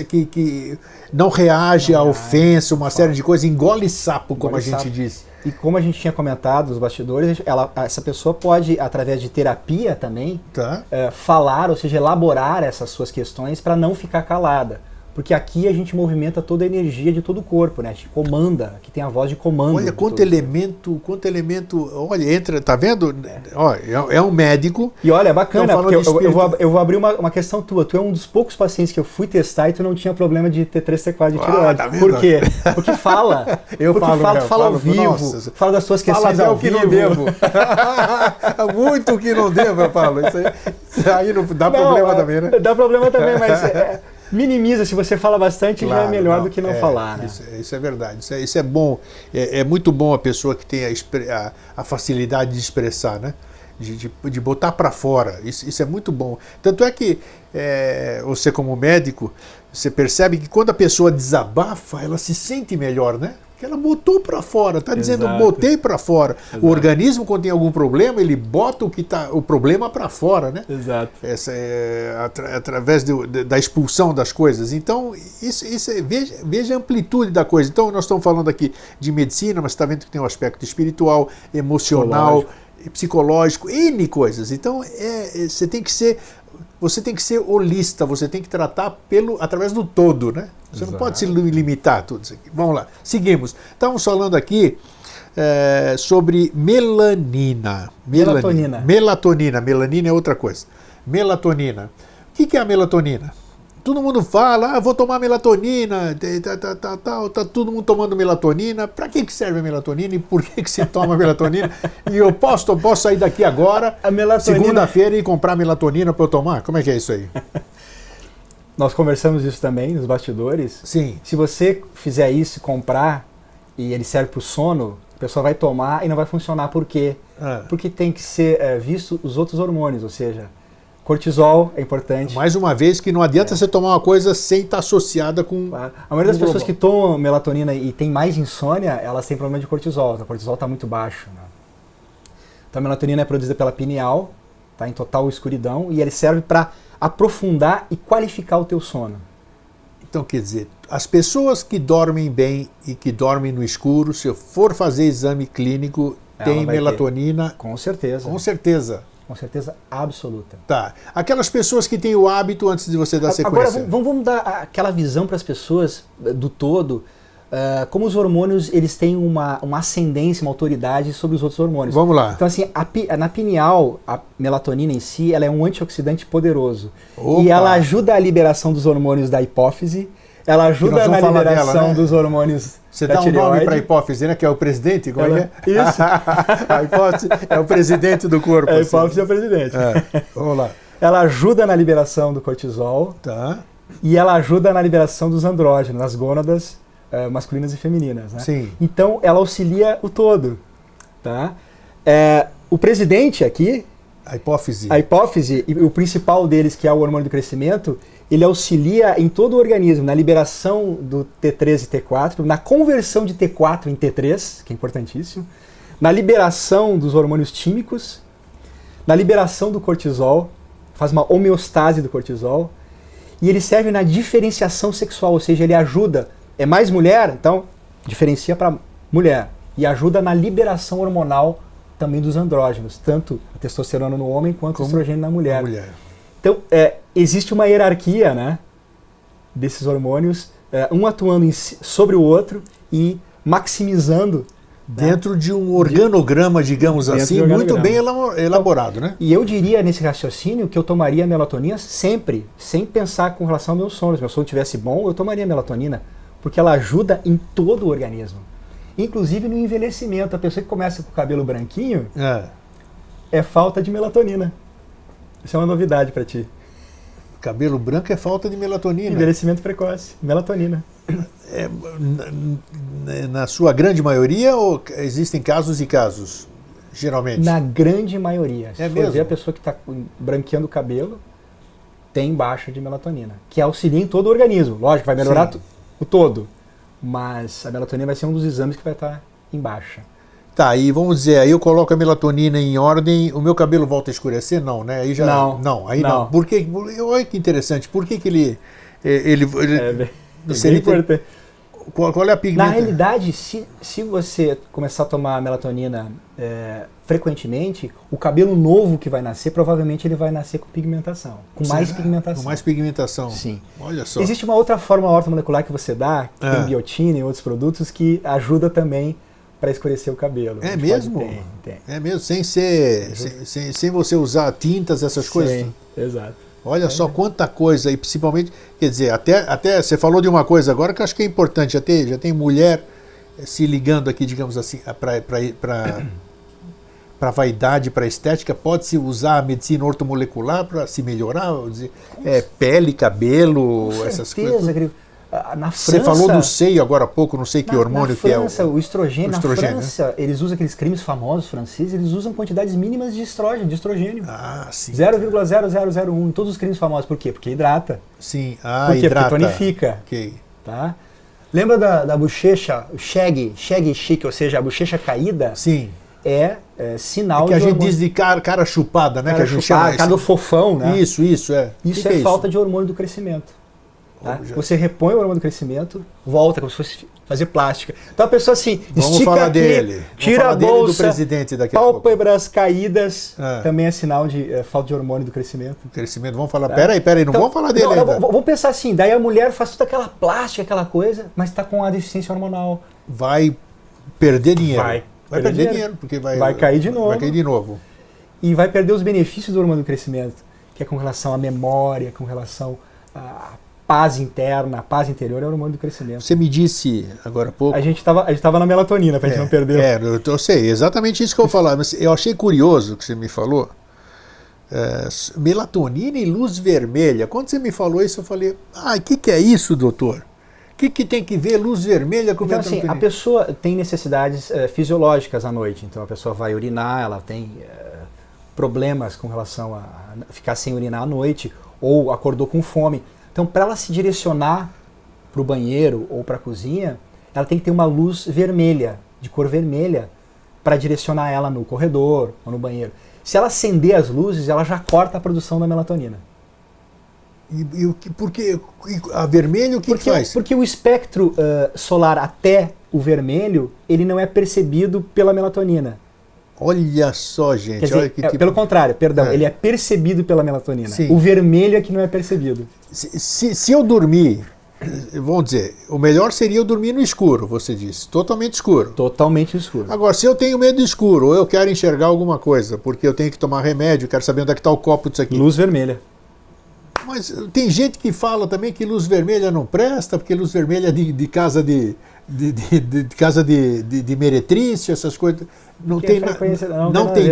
que não reagem à ofensa, uma série de coisas, engole sapo, como a gente diz. E como a gente tinha comentado nos bastidores, essa pessoa pode, através de terapia também, falar, ou seja, elaborar essas suas questões para não ficar calada. Porque aqui a gente movimenta toda a energia de todo o corpo, né? A gente comanda, aqui tem a voz de comando. Olha quanto elemento, olha, entra, tá vendo? É um médico. E olha, é bacana, porque eu vou abrir uma questão tua. Tu é um dos poucos pacientes que eu fui testar e tu não tinha problema de T3, T4 de tireoide. Tá vendo? Por quê? Porque fala. Fala ao vivo, nossa, fala das suas questões ao vivo. Fala até o que não devo. Muito que não devo, eu falo. Isso aí não dá problema também, né? Dá problema também, mas... minimiza, se você fala bastante, já é melhor do que não falar, né? Isso é verdade, isso é bom, é muito bom a pessoa que tem a facilidade de expressar, né? De botar para fora, isso é muito bom. Tanto é que você como médico, você percebe que quando a pessoa desabafa, ela se sente melhor, né? Porque ela botou para fora, está dizendo Exato. botei para fora. Exato. O organismo, quando tem algum problema, ele bota o problema para fora, né? Exato. Essa através da expulsão das coisas. Então, veja a amplitude da coisa. Então, nós estamos falando aqui de medicina, mas está vendo que tem um aspecto espiritual, emocional, psicológico, N coisas. Então, você tem que ser holista, você tem que tratar através do todo, né? Você Exato. não pode se limitar a tudo isso aqui. Vamos lá, seguimos. Estamos falando aqui sobre melanina. Melatonina. Melanina é outra coisa. Melatonina. O que é a melatonina? Todo mundo fala, vou tomar melatonina, tá todo mundo tomando melatonina. Para que serve a melatonina e por que se toma melatonina? E eu posso sair daqui agora, segunda-feira, e comprar melatonina para eu tomar? Como é que é isso aí? Nós conversamos isso também nos bastidores. Sim. Se você fizer isso, comprar, e ele serve para o sono, a pessoa vai tomar e não vai funcionar. Por quê? Porque tem que ser visto os outros hormônios, ou seja, cortisol é importante. Mais uma vez que não adianta você tomar uma coisa sem estar associada com... A maioria das pessoas que tomam melatonina e tem mais insônia, elas têm problema de cortisol. O cortisol está muito baixo. Né? Então a melatonina é produzida pela pineal, tá em total escuridão, e ele serve para aprofundar e qualificar o teu sono. Então, quer dizer, as pessoas que dormem bem e que dormem no escuro, se eu for fazer exame clínico, tem melatonina? Com certeza. Com certeza. Com certeza absoluta. Tá. Aquelas pessoas que têm o hábito, antes de você dar sequência. Agora, vamos dar aquela visão para as pessoas do todo, como os hormônios eles têm uma ascendência, uma autoridade sobre os outros hormônios. Vamos lá. Então, assim, na pineal, a melatonina em si, ela é um antioxidante poderoso. Opa. E ela ajuda a liberação dos hormônios da hipófise, ela ajuda na liberação dela, né? dos hormônios Você da dá um tireoide. nome para a hipófise, né? Que é o presidente? Como é? Isso. A hipófise é o presidente do corpo. A hipófise é o presidente. Vamos lá. Ela ajuda na liberação do cortisol. Tá. E ela ajuda na liberação dos andrógenos, nas gônadas masculinas e femininas. Né? Sim. Então, ela auxilia o todo. Tá? O presidente aqui, a hipófise, e o principal deles, que é o hormônio do crescimento, ele auxilia em todo o organismo, na liberação do T3 e T4, na conversão de T4 em T3, que é importantíssimo, na liberação dos hormônios tímicos, na liberação do cortisol, faz uma homeostase do cortisol, e ele serve na diferenciação sexual, ou seja, ele ajuda, é mais mulher, então diferencia para mulher, e ajuda na liberação hormonal também dos andrógenos, tanto a testosterona no homem quanto o estrogênio na mulher. Então, existe uma hierarquia, né, desses hormônios, um atuando sobre o outro e maximizando dentro de um organograma, digamos assim, muito bem elaborado, né? E eu diria nesse raciocínio que eu tomaria melatonina sempre, sem pensar com relação ao meu sono. Se meu sono estivesse bom, eu tomaria melatonina, porque ela ajuda em todo o organismo. Inclusive no envelhecimento. A pessoa que começa com o cabelo branquinho é falta de melatonina. Isso é uma novidade para ti. Cabelo branco é falta de melatonina. Envelhecimento precoce, melatonina. Na sua grande maioria ou existem casos e casos, geralmente? Na grande maioria. Se mesmo? ver a pessoa que está branqueando o cabelo, tem baixa de melatonina, que auxilia em todo o organismo. Lógico, vai melhorar o todo, mas a melatonina vai ser um dos exames que vai estar em baixa. Tá, e vamos dizer, aí eu coloco a melatonina em ordem, o meu cabelo volta a esquecer? Não, né? Aí já, não. Por que, olha que interessante, por que ele bem importante. Qual é a pigmentação? Na realidade, se você começar a tomar melatonina frequentemente, o cabelo novo que vai nascer, provavelmente ele vai nascer com pigmentação. Com mais pigmentação. Com mais pigmentação. Sim. Olha só. Existe uma outra forma ortomolecular que você dá, que tem biotina e outros produtos, que ajuda também para escurecer o cabelo. É mesmo? Tem. É mesmo, sem você usar tintas, essas coisas? Sim, exato. Olha só quanta coisa, e principalmente, quer dizer, até você falou de uma coisa agora que eu acho que é importante, já tem mulher se ligando aqui, digamos assim, para vaidade, para estética, pode-se usar a medicina ortomolecular para se melhorar, dizer, pele, cabelo, essas coisas. Grilo. Na França, você falou do seio agora há pouco, não sei que hormônio que é. Na França, o estrogênio, na França, eles usam aqueles cremes famosos franceses, eles usam quantidades mínimas de estrogênio. Ah, sim. 0,0001 em todos os cremes famosos. Por quê? Porque hidrata. Sim. Por quê? Hidrata. Porque tonifica. Ok. Tá? Lembra da bochecha, o shag chic, ou seja, a bochecha caída? Sim. É sinal que a de gente diz de cara chupada, né? Cara que a gente chupada, chama cara do fofão, né? Isso, é. Isso é falta de hormônio do crescimento. Tá? Já. Você repõe o hormônio do crescimento, volta como se fosse fazer plástica. Então a pessoa assim, vamos estica falar aqui, dele. tira falar a bolsa, do presidente daqui a pouco. pálpebras caídas, também é sinal de falta de hormônio do crescimento. Crescimento, vamos falar. Tá? Peraí, não vamos falar dele ainda. Vamos pensar assim, daí a mulher faz toda aquela plástica, aquela coisa, mas está com a deficiência hormonal. Vai perder dinheiro. Vai perder dinheiro, porque vai cair de novo. Vai cair de novo. E vai perder os benefícios do hormônio do crescimento, que é com relação à memória, com relação à paz interna, a paz interior é o hormônio do crescimento. Você me disse agora há pouco... A gente tava na melatonina, pra gente não perder. Eu sei, exatamente isso que eu vou falar. Mas eu achei curioso o que você me falou. Melatonina e luz vermelha. Quando você me falou isso, eu falei, o que é isso, doutor? O que tem que ver luz vermelha com melatonina? Então, assim, a pessoa tem necessidades fisiológicas à noite. Então, a pessoa vai urinar, ela tem problemas com relação a ficar sem urinar à noite, ou acordou com fome. Então, para ela se direcionar para o banheiro ou para a cozinha, ela tem que ter uma luz vermelha, de cor vermelha, para direcionar ela no corredor ou no banheiro. Se ela acender as luzes, ela já corta a produção da melatonina. Porque a vermelho o que faz? Porque o espectro solar até o vermelho, ele não é percebido pela melatonina. Olha só, gente. Quer dizer, olha que tipo... pelo contrário, perdão, ele é percebido pela melatonina. Sim. O vermelho é que não é percebido. Se eu dormir, vamos dizer, o melhor seria eu dormir no escuro, você disse, totalmente escuro. Totalmente escuro. Agora, se eu tenho medo do escuro, ou eu quero enxergar alguma coisa, porque eu tenho que tomar remédio, quero saber onde é que está o copo disso aqui. Luz vermelha. Mas tem gente que fala também que luz vermelha não presta, porque luz vermelha é de casa de casa de meretrício, essas coisas. Não tem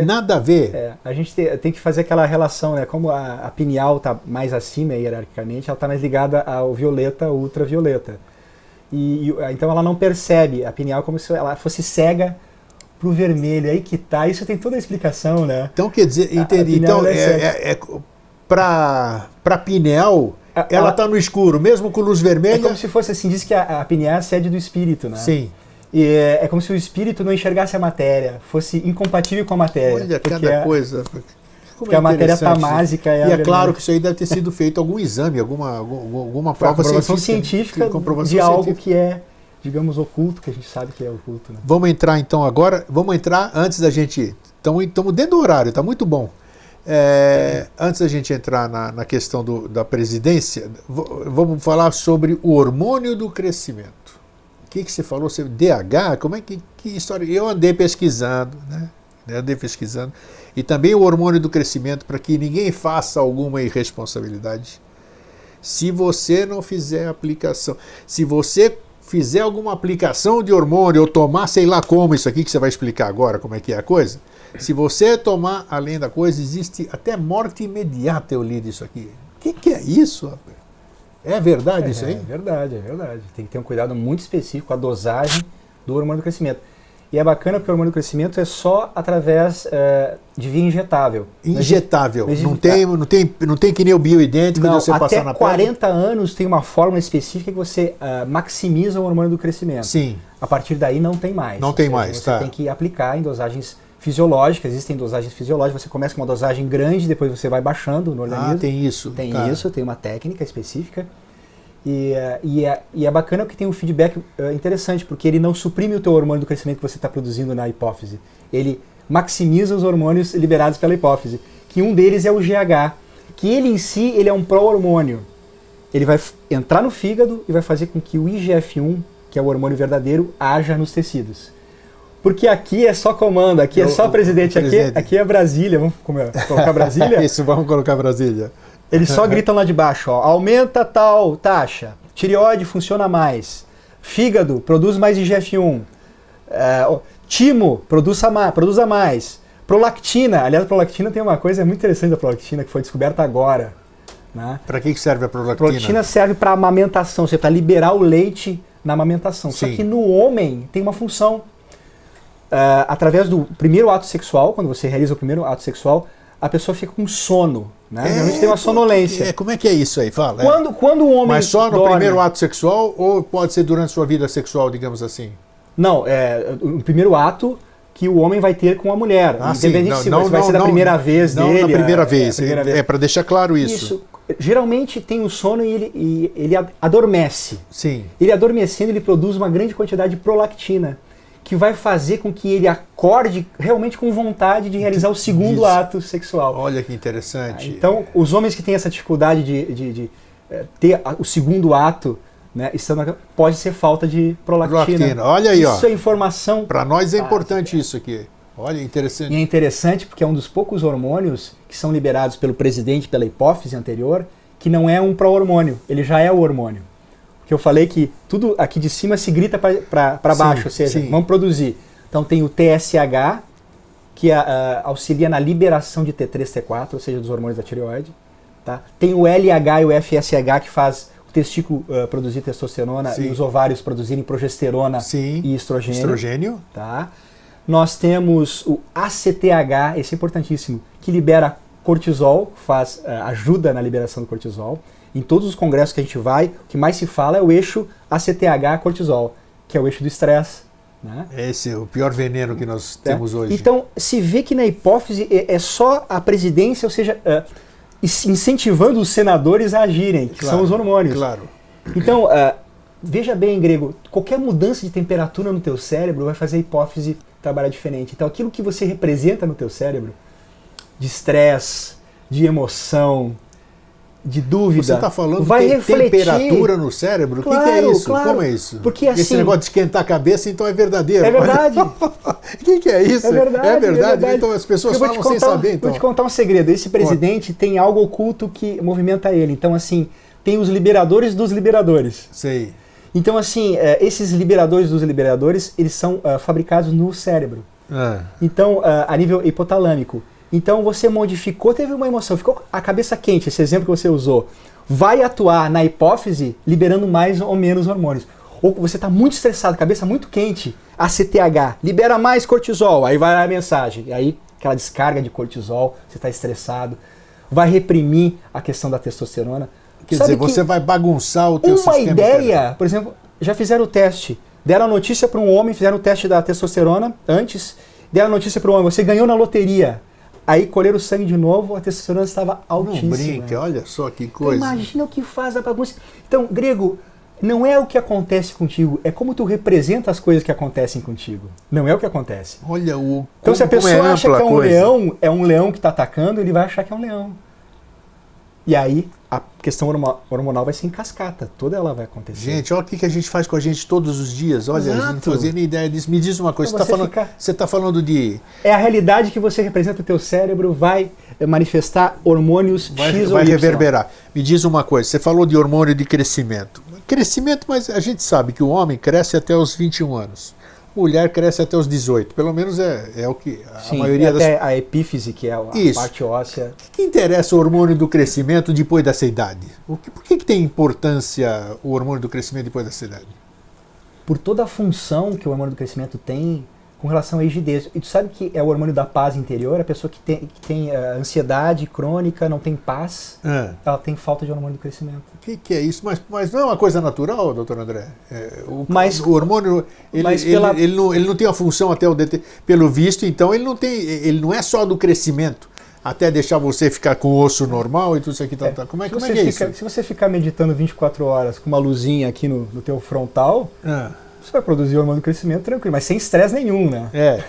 nada a ver. A gente tem que fazer aquela relação, né? Como a pineal está mais acima hierarquicamente, ela está mais ligada ao violeta, ao ultravioleta. Então ela não percebe a pineal como se ela fosse cega para o vermelho. Aí que tá. Isso tem toda a explicação, né? Então quer dizer, entendi. Então para pineal, ela está no escuro, mesmo com luz vermelha. É como se fosse assim, diz que a pineal é a sede do espírito, né? Sim. E é como se o espírito não enxergasse a matéria, fosse incompatível com a matéria. Olha, cada coisa. Porque a matéria tamásica é. E é claro que isso aí deve ter sido feito algum exame, alguma prova científica de algo que é, digamos, oculto, que a gente sabe que é oculto. Né? Vamos entrar então agora, antes da gente. Estamos dentro do horário, está muito bom. Antes da gente entrar na questão da presidência, vamos falar sobre o hormônio do crescimento. O que você falou? DH? Como é que história? Eu andei pesquisando, né? E também o hormônio do crescimento, para que ninguém faça alguma irresponsabilidade. Se você não fizer aplicação, se você fizer alguma aplicação de hormônio, ou tomar sei lá como isso aqui, que você vai explicar agora como é que é a coisa, se você tomar além da coisa, existe até morte imediata, eu li disso aqui. O que é isso, rapaz? É verdade isso aí? É verdade. Tem que ter um cuidado muito específico com a dosagem do hormônio do crescimento. E é bacana porque o hormônio do crescimento é só através de via injetável. Injetável. Não tem que nem o bioidêntico de você passar na pele? Até 40 anos tem uma fórmula específica que você maximiza o hormônio do crescimento. Sim. A partir daí não tem mais. Não tem mais, Você tem que aplicar em dosagens fisiológicas, existem dosagens fisiológicas, você começa com uma dosagem grande, depois você vai baixando no organismo. Tem isso. Tem uma técnica específica. E é bacana porque tem um feedback interessante, porque ele não suprime o teu hormônio do crescimento que você está produzindo na hipófise. Ele maximiza os hormônios liberados pela hipófise, que um deles é o GH, que ele em si ele é um pró-hormônio. Ele vai entrar no fígado e vai fazer com que o IGF-1, que é o hormônio verdadeiro, haja nos tecidos. Porque aqui é só comando, aqui é só presidente, aqui é Brasília. Vamos colocar Brasília? Isso, vamos colocar Brasília. Eles só gritam lá de baixo, ó, aumenta tal taxa, tireoide funciona mais, fígado produz mais IGF-1, timo produza mais, prolactina, aliás a prolactina tem uma coisa muito interessante da prolactina que foi descoberta agora. Né? Para que serve a prolactina? A prolactina serve para amamentação, para liberar o leite na amamentação. Sim. Só que no homem tem uma função. Através do primeiro ato sexual, quando você realiza o primeiro ato sexual, a pessoa fica com sono, Né? Geralmente tem uma sonolência. Como é que é isso aí? Fala. Quando o homem Mas só no dorme, primeiro ato sexual ou pode ser durante a sua vida sexual, digamos assim? Não, o primeiro ato que o homem vai ter com a mulher. Independente se vai ser da primeira vez dele. Não, na primeira vez. vez. Para deixar claro isso. Geralmente tem um sono e ele adormece. Sim. Ele adormecendo, ele produz uma grande quantidade de prolactina, que vai fazer com que ele acorde realmente com vontade de realizar o segundo ato sexual. Olha que interessante. Então, os homens que têm essa dificuldade de ter o segundo ato, né, pode ser falta de prolactina. Olha aí, isso é informação. Para nós é importante isso aqui. Olha, interessante. E é interessante porque é um dos poucos hormônios que são liberados pelo presidente, pela hipófise anterior, que não é um pró-hormônio, ele já é o hormônio. Porque eu falei que tudo aqui de cima se grita para baixo, ou seja, vamos produzir. Então tem o TSH, que auxilia na liberação de T3, T4, ou seja, dos hormônios da tireoide. Tá? Tem o LH e o FSH, que faz o testículo produzir testosterona e os ovários produzirem progesterona e estrogênio. Tá? Nós temos o ACTH, esse é importantíssimo, que libera cortisol, ajuda na liberação do cortisol. Em todos os congressos que a gente vai, o que mais se fala é o eixo ACTH-cortisol, que é o eixo do estresse. Né? Esse é o pior veneno que nós temos hoje. Então, se vê que na hipófise é só a presidência, ou seja, incentivando os senadores a agirem, que são os hormônios. Claro. Então, veja bem, Grego, qualquer mudança de temperatura no teu cérebro vai fazer a hipófise trabalhar diferente. Então, aquilo que você representa no teu cérebro, de estresse, de emoção, de dúvida, você está falando vai que tem refletir. Temperatura no cérebro? Claro, o que é isso? Claro. Como é isso? Porque, assim, esse negócio de esquentar a cabeça, então é verdadeiro. É verdade. O que é isso? É verdade. É verdade. Então as pessoas falam sem saber. Então. Vou te contar um segredo. Esse presidente tem algo oculto que movimenta ele. Então, assim, tem os liberadores dos liberadores. Sei. Então, assim, esses liberadores dos liberadores, eles são fabricados no cérebro. Então, a nível hipotalâmico. Então você modificou, teve uma emoção, ficou a cabeça quente, esse exemplo que você usou, vai atuar na hipófise liberando mais ou menos hormônios. Ou você está muito estressado, cabeça muito quente, ACTH, libera mais cortisol, aí vai a mensagem, e aí aquela descarga de cortisol, você está estressado, vai reprimir a questão da testosterona. Quer dizer, você vai bagunçar o teu sistema. Uma ideia, por exemplo, já fizeram o teste, deram a notícia para um homem, fizeram o teste da testosterona antes, deram a notícia para um homem, você ganhou na loteria. Aí colheram o sangue de novo, a testosterona estava altíssima. Não brinca, olha só que coisa. Então, imagina o que faz a bagunça. Então, Grego, não é o que acontece contigo, é como tu representa as coisas que acontecem contigo. Não é o que acontece. Olha o. Então, se a pessoa acha que é um leão que está atacando, ele vai achar que é um leão. E aí, a questão hormonal vai ser em cascata, toda ela vai acontecer. Gente, olha o que a gente faz com a gente todos os dias. Olha, Exato. a gente não fazia nem ideia disso. Me diz uma coisa, você está falando de... É a realidade que você representa, o teu cérebro vai manifestar hormônios X ou vai Y. Reverberar. Me diz uma coisa, você falou de hormônio de crescimento. Crescimento, mas a gente sabe que o homem cresce até os 21 anos. Mulher cresce até os 18, pelo menos é o que a maioria até a epífise, que é a parte óssea. O que interessa o hormônio do crescimento depois dessa idade? Por que tem importância o hormônio do crescimento depois dessa idade? Por toda a função que o hormônio do crescimento tem com relação à rigidez. E tu sabe que é o hormônio da paz interior, a pessoa que tem ansiedade crônica, não tem paz, ela tem falta de hormônio do crescimento. O que é isso? Mas não é uma coisa natural, doutor André? O hormônio, ele não tem uma função até pelo visto, então ele não é só do crescimento, até deixar você ficar com o osso normal e tudo isso aqui. Como é que é isso? Se você ficar meditando 24 horas com uma luzinha aqui no teu frontal... Você vai produzir hormônio do crescimento tranquilo, mas sem estresse nenhum, né?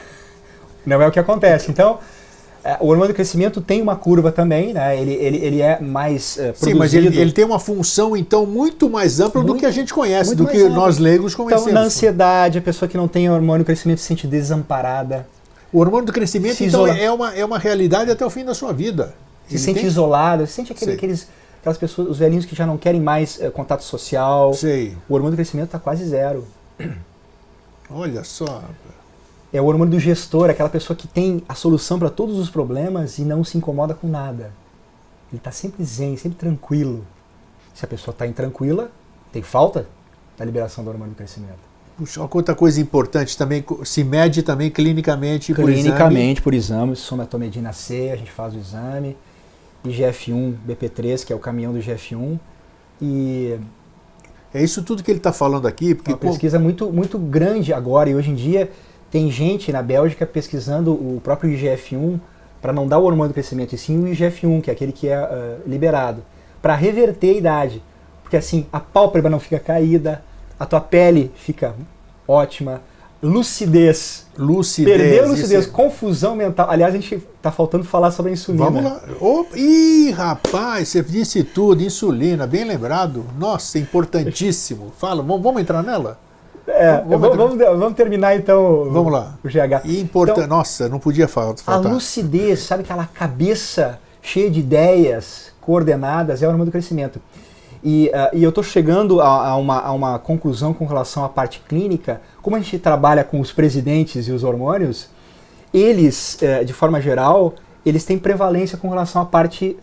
Não é o que acontece. Então, o hormônio do crescimento tem uma curva também, né? Ele é mais produzido. Sim, mas ele tem uma função, então, muito mais ampla do que a gente conhece, do que nós leigos conhecemos. Então, na ansiedade, a pessoa que não tem hormônio do crescimento se sente desamparada. O hormônio do crescimento, então, é uma realidade até o fim da sua vida. Se sente isolado, se sente aquelas pessoas, os velhinhos que já não querem mais contato social. Sei. O hormônio do crescimento está quase zero. Olha só. É o hormônio do gestor, aquela pessoa que tem a solução para todos os problemas e não se incomoda com nada. Ele está sempre zen, sempre tranquilo. Se a pessoa está intranquila, tem falta da liberação do hormônio do crescimento. Puxa, outra coisa importante também, se mede também clinicamente por exame. Clinicamente por exame, somatomedina C, a gente faz o exame. IGF-1, BP3, que é o caminhão do IGF-1. E é isso tudo que ele está falando aqui. Porque uma pesquisa muito, muito grande agora, e hoje em dia tem gente na Bélgica pesquisando o próprio IGF-1 para não dar o hormônio do crescimento, e sim o IGF-1, que é aquele que é liberado, para reverter a idade. Porque assim, a pálpebra não fica caída, a tua pele fica ótima, lucidez. Perdeu lucidez, confusão mental. Aliás, a gente está faltando falar sobre a insulina. Vamos lá. Ih, rapaz, você disse tudo, insulina, bem lembrado. Nossa, importantíssimo. Fala, vamos entrar nela? Vamos terminar então. Vamos lá. O GH. Então, nossa, não podia faltar. A lucidez, sabe, aquela cabeça cheia de ideias coordenadas, é o hormônio do crescimento. E eu estou chegando a uma conclusão com relação à parte clínica. Como a gente trabalha com os presidentes e os hormônios, eles, de forma geral, eles têm prevalência com relação à parte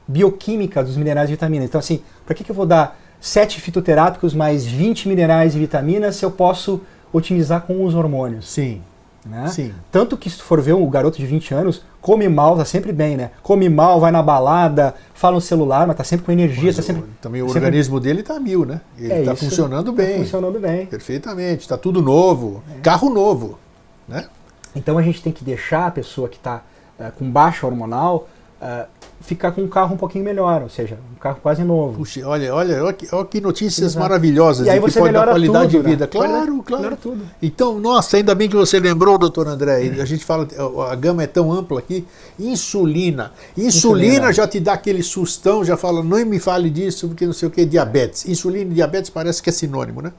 bioquímica dos minerais e vitaminas. Então, assim, para que eu vou dar 7 fitoterápicos mais 20 minerais e vitaminas se eu posso otimizar com os hormônios? Sim. Né? Sim. Tanto que se tu for ver um garoto de 20 anos, come mal, tá sempre bem, né? Come mal, vai na balada, fala no celular, mas tá sempre com energia. Tá sempre, também o organismo dele tá 1000, né? Ele tá funcionando bem. Tá funcionando bem. Perfeitamente, tá tudo novo, carro novo, né? Então a gente tem que deixar a pessoa que está com baixa hormonal ficar com um carro um pouquinho melhor, ou seja, um carro quase novo. Puxa, olha que notícias maravilhosas. E aí você pode dar qualidade tudo, de vida. Né? Claro. Melhora tudo. Então, nossa, ainda bem que você lembrou, doutor André. A gente fala, a gama é tão ampla aqui. Insulina já te dá aquele sustão, já fala, não me fale disso, porque não sei o que, diabetes. Insulina e diabetes parece que é sinônimo, né?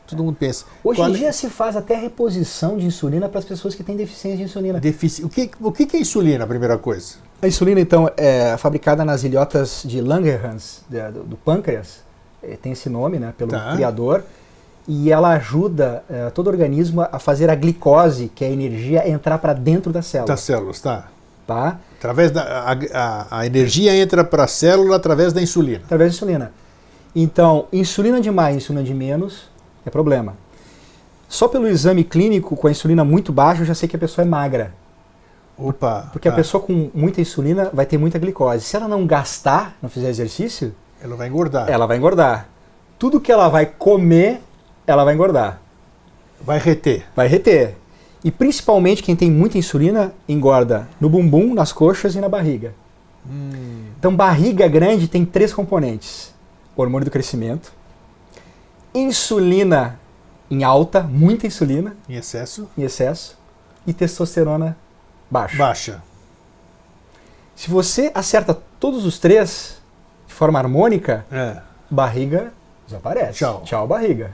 Todo mundo pensa. Hoje em dia se faz até reposição de insulina para as pessoas que têm deficiência de insulina. O que é insulina, a primeira coisa? A insulina, então, é fabricada nas ilhotas de Langerhans, do pâncreas, tem esse nome, né, pelo criador, e ela ajuda todo o organismo a fazer a glicose, que é a energia, entrar para dentro das células. Das células, tá. Através a energia entra para a célula através da insulina. Através da insulina. Então, insulina de mais, insulina de menos, é problema. Só pelo exame clínico, com a insulina muito baixa, eu já sei que a pessoa é magra. Opa! Porque a pessoa com muita insulina vai ter muita glicose. Se ela não gastar, não fizer exercício, ela vai engordar. Ela vai engordar. Tudo que ela vai comer, ela vai engordar. Vai reter. Vai reter. E principalmente quem tem muita insulina engorda no bumbum, nas coxas e na barriga. Então barriga grande tem 3 componentes. Hormônio do crescimento, insulina em alta, muita insulina. Em excesso. E testosterona baixa. Se você acerta todos os 3 de forma harmônica, barriga desaparece. Tchau barriga.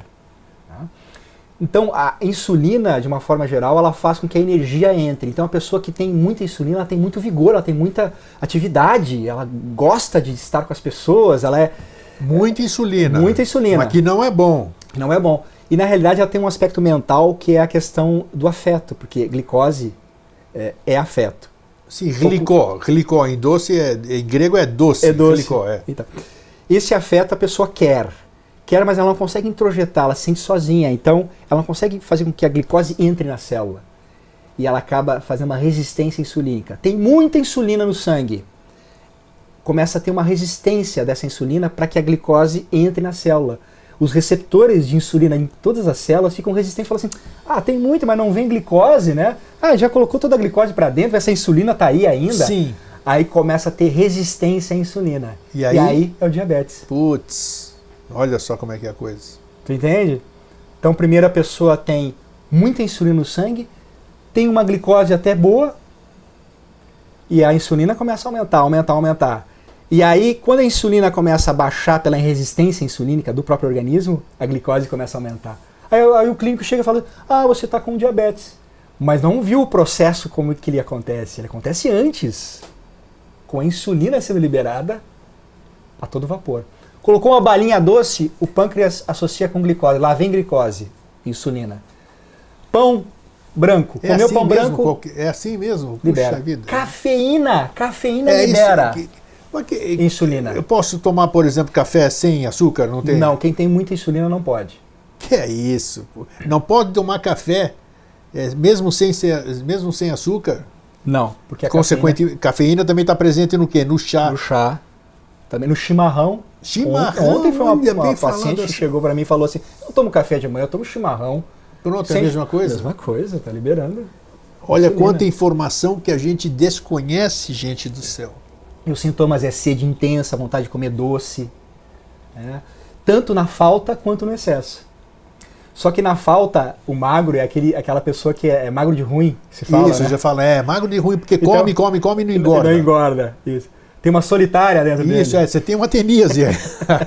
Então a insulina, de uma forma geral, ela faz com que a energia entre. Então a pessoa que tem muita insulina, ela tem muito vigor, ela tem muita atividade, ela gosta de estar com as pessoas, ela é... Muita insulina. Mas que não é bom. Não é bom. E na realidade ela tem um aspecto mental que é a questão do afeto, porque glicose é afeto. Sim, glicó em doce, em grego é doce. É doce. Glicó, Então, esse afeto a pessoa quer, mas ela não consegue introjetar, ela se sente sozinha, então ela não consegue fazer com que a glicose entre na célula. E ela acaba fazendo uma resistência insulínica. Tem muita insulina no sangue. Começa a ter uma resistência dessa insulina para que a glicose entre na célula. Os receptores de insulina em todas as células ficam resistentes e falam assim, tem muito, mas não vem glicose, né? Já colocou toda a glicose para dentro, essa insulina está aí ainda? Sim. Aí começa a ter resistência à insulina. E aí é o diabetes. Putz, olha só como é que é a coisa. Tu entende? Então primeiro a pessoa tem muita insulina no sangue, tem uma glicose até boa, e a insulina começa a aumentar. E aí, quando a insulina começa a baixar pela resistência insulínica do próprio organismo, a glicose começa a aumentar. Aí o clínico chega e fala, você está com diabetes. Mas não viu o processo como que ele acontece. Ele acontece antes, com a insulina sendo liberada a todo vapor. Colocou uma balinha doce, o pâncreas associa com glicose. Lá vem glicose, insulina. Pão branco. Comeu assim pão branco. É assim mesmo? Libera. Puxa vida. Cafeína libera. Insulina. Eu posso tomar, por exemplo, café sem açúcar? Não tem? Não, quem tem muita insulina não pode. Que é isso? Não pode tomar café mesmo sem açúcar? Não, porque a Consequentemente, cafeína também está presente no quê? No chá. No chá, também no chimarrão. Chimarrão, Ontem foi uma olha, paciente que assim. chegou para mim e falou assim, eu não tomo café de manhã, eu tomo chimarrão. Pronto, é a mesma coisa? Mesma coisa, tá liberando. Olha insulina. quanta informação que a gente desconhece, gente do céu. E os sintomas é sede intensa, vontade de comer doce, né? Tanto na falta quanto no excesso. Só que na falta, o magro é aquela pessoa que é magro de ruim, se fala, Isso, né? já fala, magro de ruim, porque Então, come e não engorda. Não engorda, isso. Tem uma solitária dentro dele. Isso, você tem uma teníase.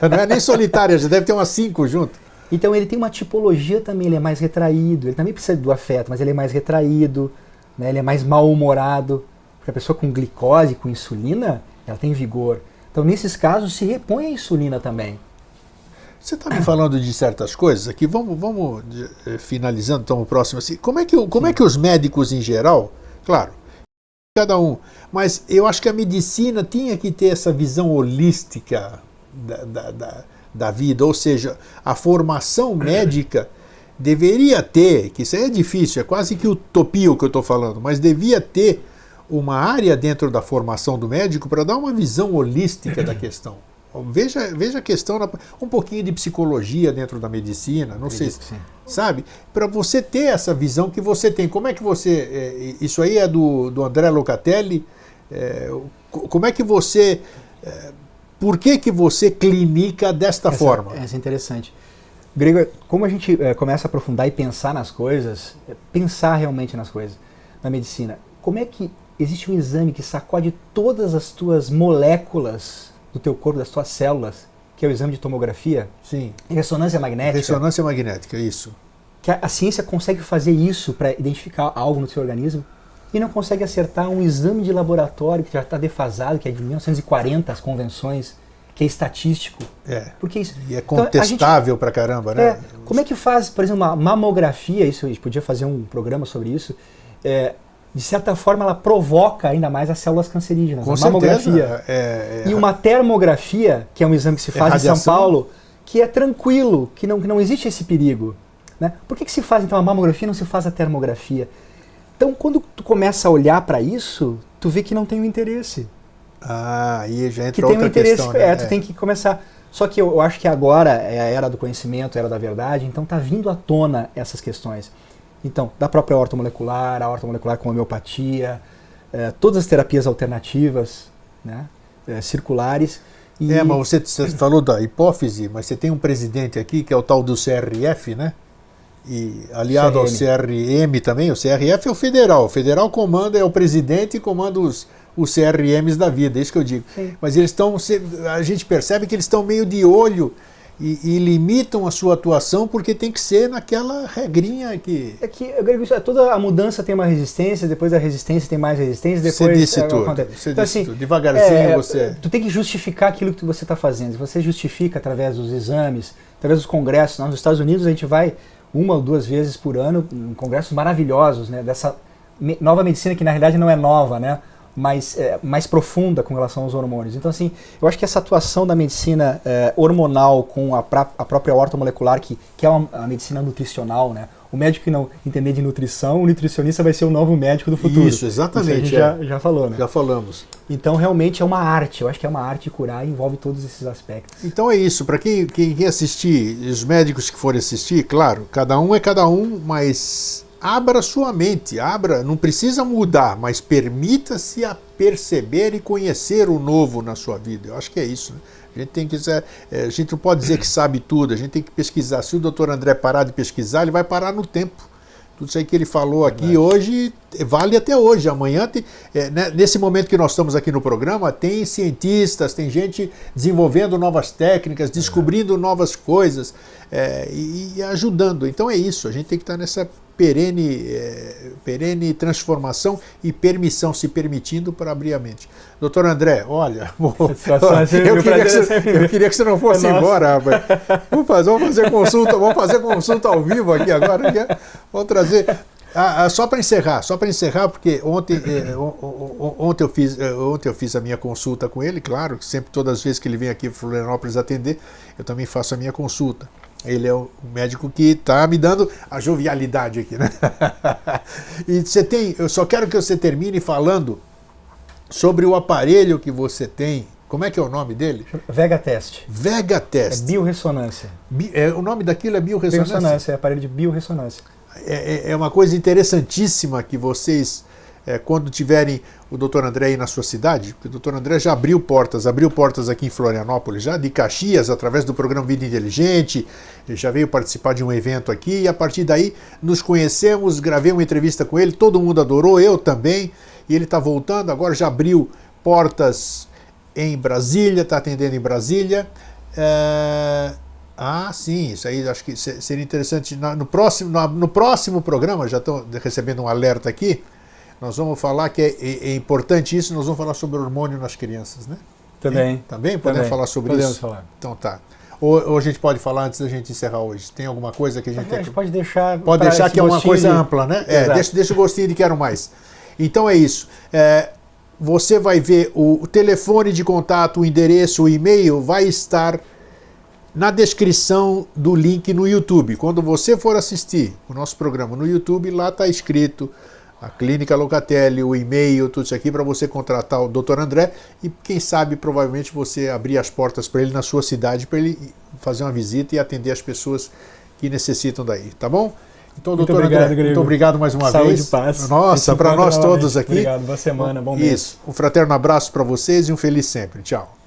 Não é nem solitária, já deve ter umas 5 junto. Então ele tem uma tipologia também, ele é mais retraído, ele também precisa do afeto, mas ele é mais retraído, né? Ele é mais mal-humorado. Porque a pessoa com glicose, com insulina, ela tem vigor. Então nesses casos se repõe a insulina também. Você está me falando de certas coisas aqui, vamos finalizando, então o próximo assim. Como é que os médicos em geral, claro, cada um, mas eu acho que a medicina tinha que ter essa visão holística da vida, ou seja, a formação médica deveria ter, que isso aí é difícil, é quase que utopia o que eu estou falando, mas devia ter uma área dentro da formação do médico para dar uma visão holística da questão. Veja a questão, um pouquinho de psicologia dentro da medicina, não sei, sabe? Para você ter essa visão que você tem. Como é que você... isso aí é do André Locatelli. Como é que você... por que você clinica desta forma? Essa é interessante. Gregor, como a gente começa a aprofundar e pensar nas coisas, pensar realmente nas coisas, na medicina, como é que existe um exame que sacode todas as tuas moléculas do teu corpo, das tuas células, que é o exame de tomografia? Sim. Ressonância magnética. Ressonância magnética, isso. Que a ciência consegue fazer isso para identificar algo no seu organismo e não consegue acertar um exame de laboratório que já está defasado, que é de 1940, as convenções, que é estatístico. Porque isso, e é contestável pra caramba, né? Como é que faz, por exemplo, uma mamografia, isso a gente podia fazer um programa sobre isso, de certa forma ela provoca ainda mais as células cancerígenas. Com a mamografia. certeza. E uma termografia, que é um exame que se faz em São Paulo, que é tranquilo, que não existe esse perigo. Né? Por que se faz então a mamografia e não se faz a termografia? Então, quando tu começa a olhar para isso, tu vê que não tem o interesse. Aí já entra que outra tem um interesse, questão, né? Tu tem que começar. Só que eu acho que agora é a era do conhecimento, a era da verdade, então tá vindo à tona essas questões. Então, da própria a ortomolecular com homeopatia, todas as terapias alternativas, né, circulares. Mas você falou da hipófise, mas você tem um presidente aqui que é o tal do CRF, né? E aliado ao CRM também, o CRF é o federal. O federal comanda, é o presidente e comanda os CRMs da vida, é isso que eu digo. Sim. Mas eles estão, a gente percebe que eles estão meio de olho e limitam a sua atuação porque tem que ser naquela regrinha que... Toda a mudança tem uma resistência, depois a resistência tem mais resistência, depois... Você disse tudo. Assim, devagarzinho você... Tu tem que justificar aquilo que você está fazendo. Se você justifica através dos exames, através dos congressos. Nos Estados Unidos a gente vai 1 ou 2 vezes por ano em congressos maravilhosos, né, dessa nova medicina que na realidade não é nova, né? Mais profunda com relação aos hormônios. Então, assim, eu acho que essa atuação da medicina hormonal com a própria ortomolecular, que é a medicina nutricional, né? O médico que não entender de nutrição, o nutricionista vai ser o novo médico do futuro. Isso, exatamente. Isso a gente já falou, né? Já falamos. Então, realmente é uma arte. Eu acho que é uma arte curar e envolve todos esses aspectos. Então é isso. Para quem assistir, os médicos que forem assistir, claro, cada um é cada um, mas... abra sua mente, não precisa mudar, mas permita-se a perceber e conhecer o novo na sua vida. Eu acho que é isso. Né? A gente não pode dizer que sabe tudo, a gente tem que pesquisar. Se o Dr. André parar de pesquisar, ele vai parar no tempo. Tudo isso aí que ele falou aqui hoje, vale até hoje. Amanhã, nesse momento que nós estamos aqui no programa, tem cientistas, tem gente desenvolvendo novas técnicas, descobrindo novas coisas e ajudando. Então é isso, a gente tem que estar nessa perene transformação e permissão, se permitindo para abrir a mente. Doutor André, olha, eu queria que você não fosse embora, rapaz. Vamos fazer consulta ao vivo aqui agora. Vamos trazer... só para encerrar, porque ontem eu fiz a minha consulta com ele, claro, que sempre, todas as vezes que ele vem aqui para Florianópolis atender, eu também faço a minha consulta. Ele é o médico que está me dando a jovialidade aqui, né? E eu só quero que você termine falando sobre o aparelho que você tem. Como é que é o nome dele? Vega Test. Vega Test. É biorressonância. O nome daquilo é biorressonância? Biorressonância, é aparelho de biorressonância. É uma coisa interessantíssima que vocês, quando tiverem o Dr. André aí na sua cidade, porque o Dr. André já abriu portas aqui em Florianópolis, já de Caxias, através do programa Vida Inteligente, ele já veio participar de um evento aqui, e a partir daí nos conhecemos, gravei uma entrevista com ele, todo mundo adorou, eu também, e ele está voltando, agora já abriu portas em Brasília, está atendendo em Brasília. Sim, isso aí acho que seria interessante. No próximo programa, já estou recebendo um alerta aqui, nós vamos falar que é importante isso, nós vamos falar sobre hormônio nas crianças, né? Também. Também? Podemos falar sobre Podemos isso? Falar. Então tá. Ou a gente pode falar antes da gente encerrar hoje? Tem alguma coisa que a gente... A gente pode deixar... Pode deixar que é uma coisa ampla, né? Deixa o gostinho de quero mais. Então é isso. Você vai ver o telefone de contato, o endereço, o e-mail, vai estar na descrição do link no YouTube. Quando você for assistir o nosso programa no YouTube, lá está escrito a Clínica Locatelli, o e-mail, tudo isso aqui para você contratar o Dr. André e quem sabe provavelmente você abrir as portas para ele na sua cidade, para ele fazer uma visita e atender as pessoas que necessitam daí, tá bom? Então, muito doutor obrigado, André, Grego. Muito obrigado mais uma Saúde vez. Saúde e paz. Nossa, para nós todos aqui. Obrigado, boa semana, bom mês. Isso, um fraterno abraço para vocês e um feliz sempre. Tchau.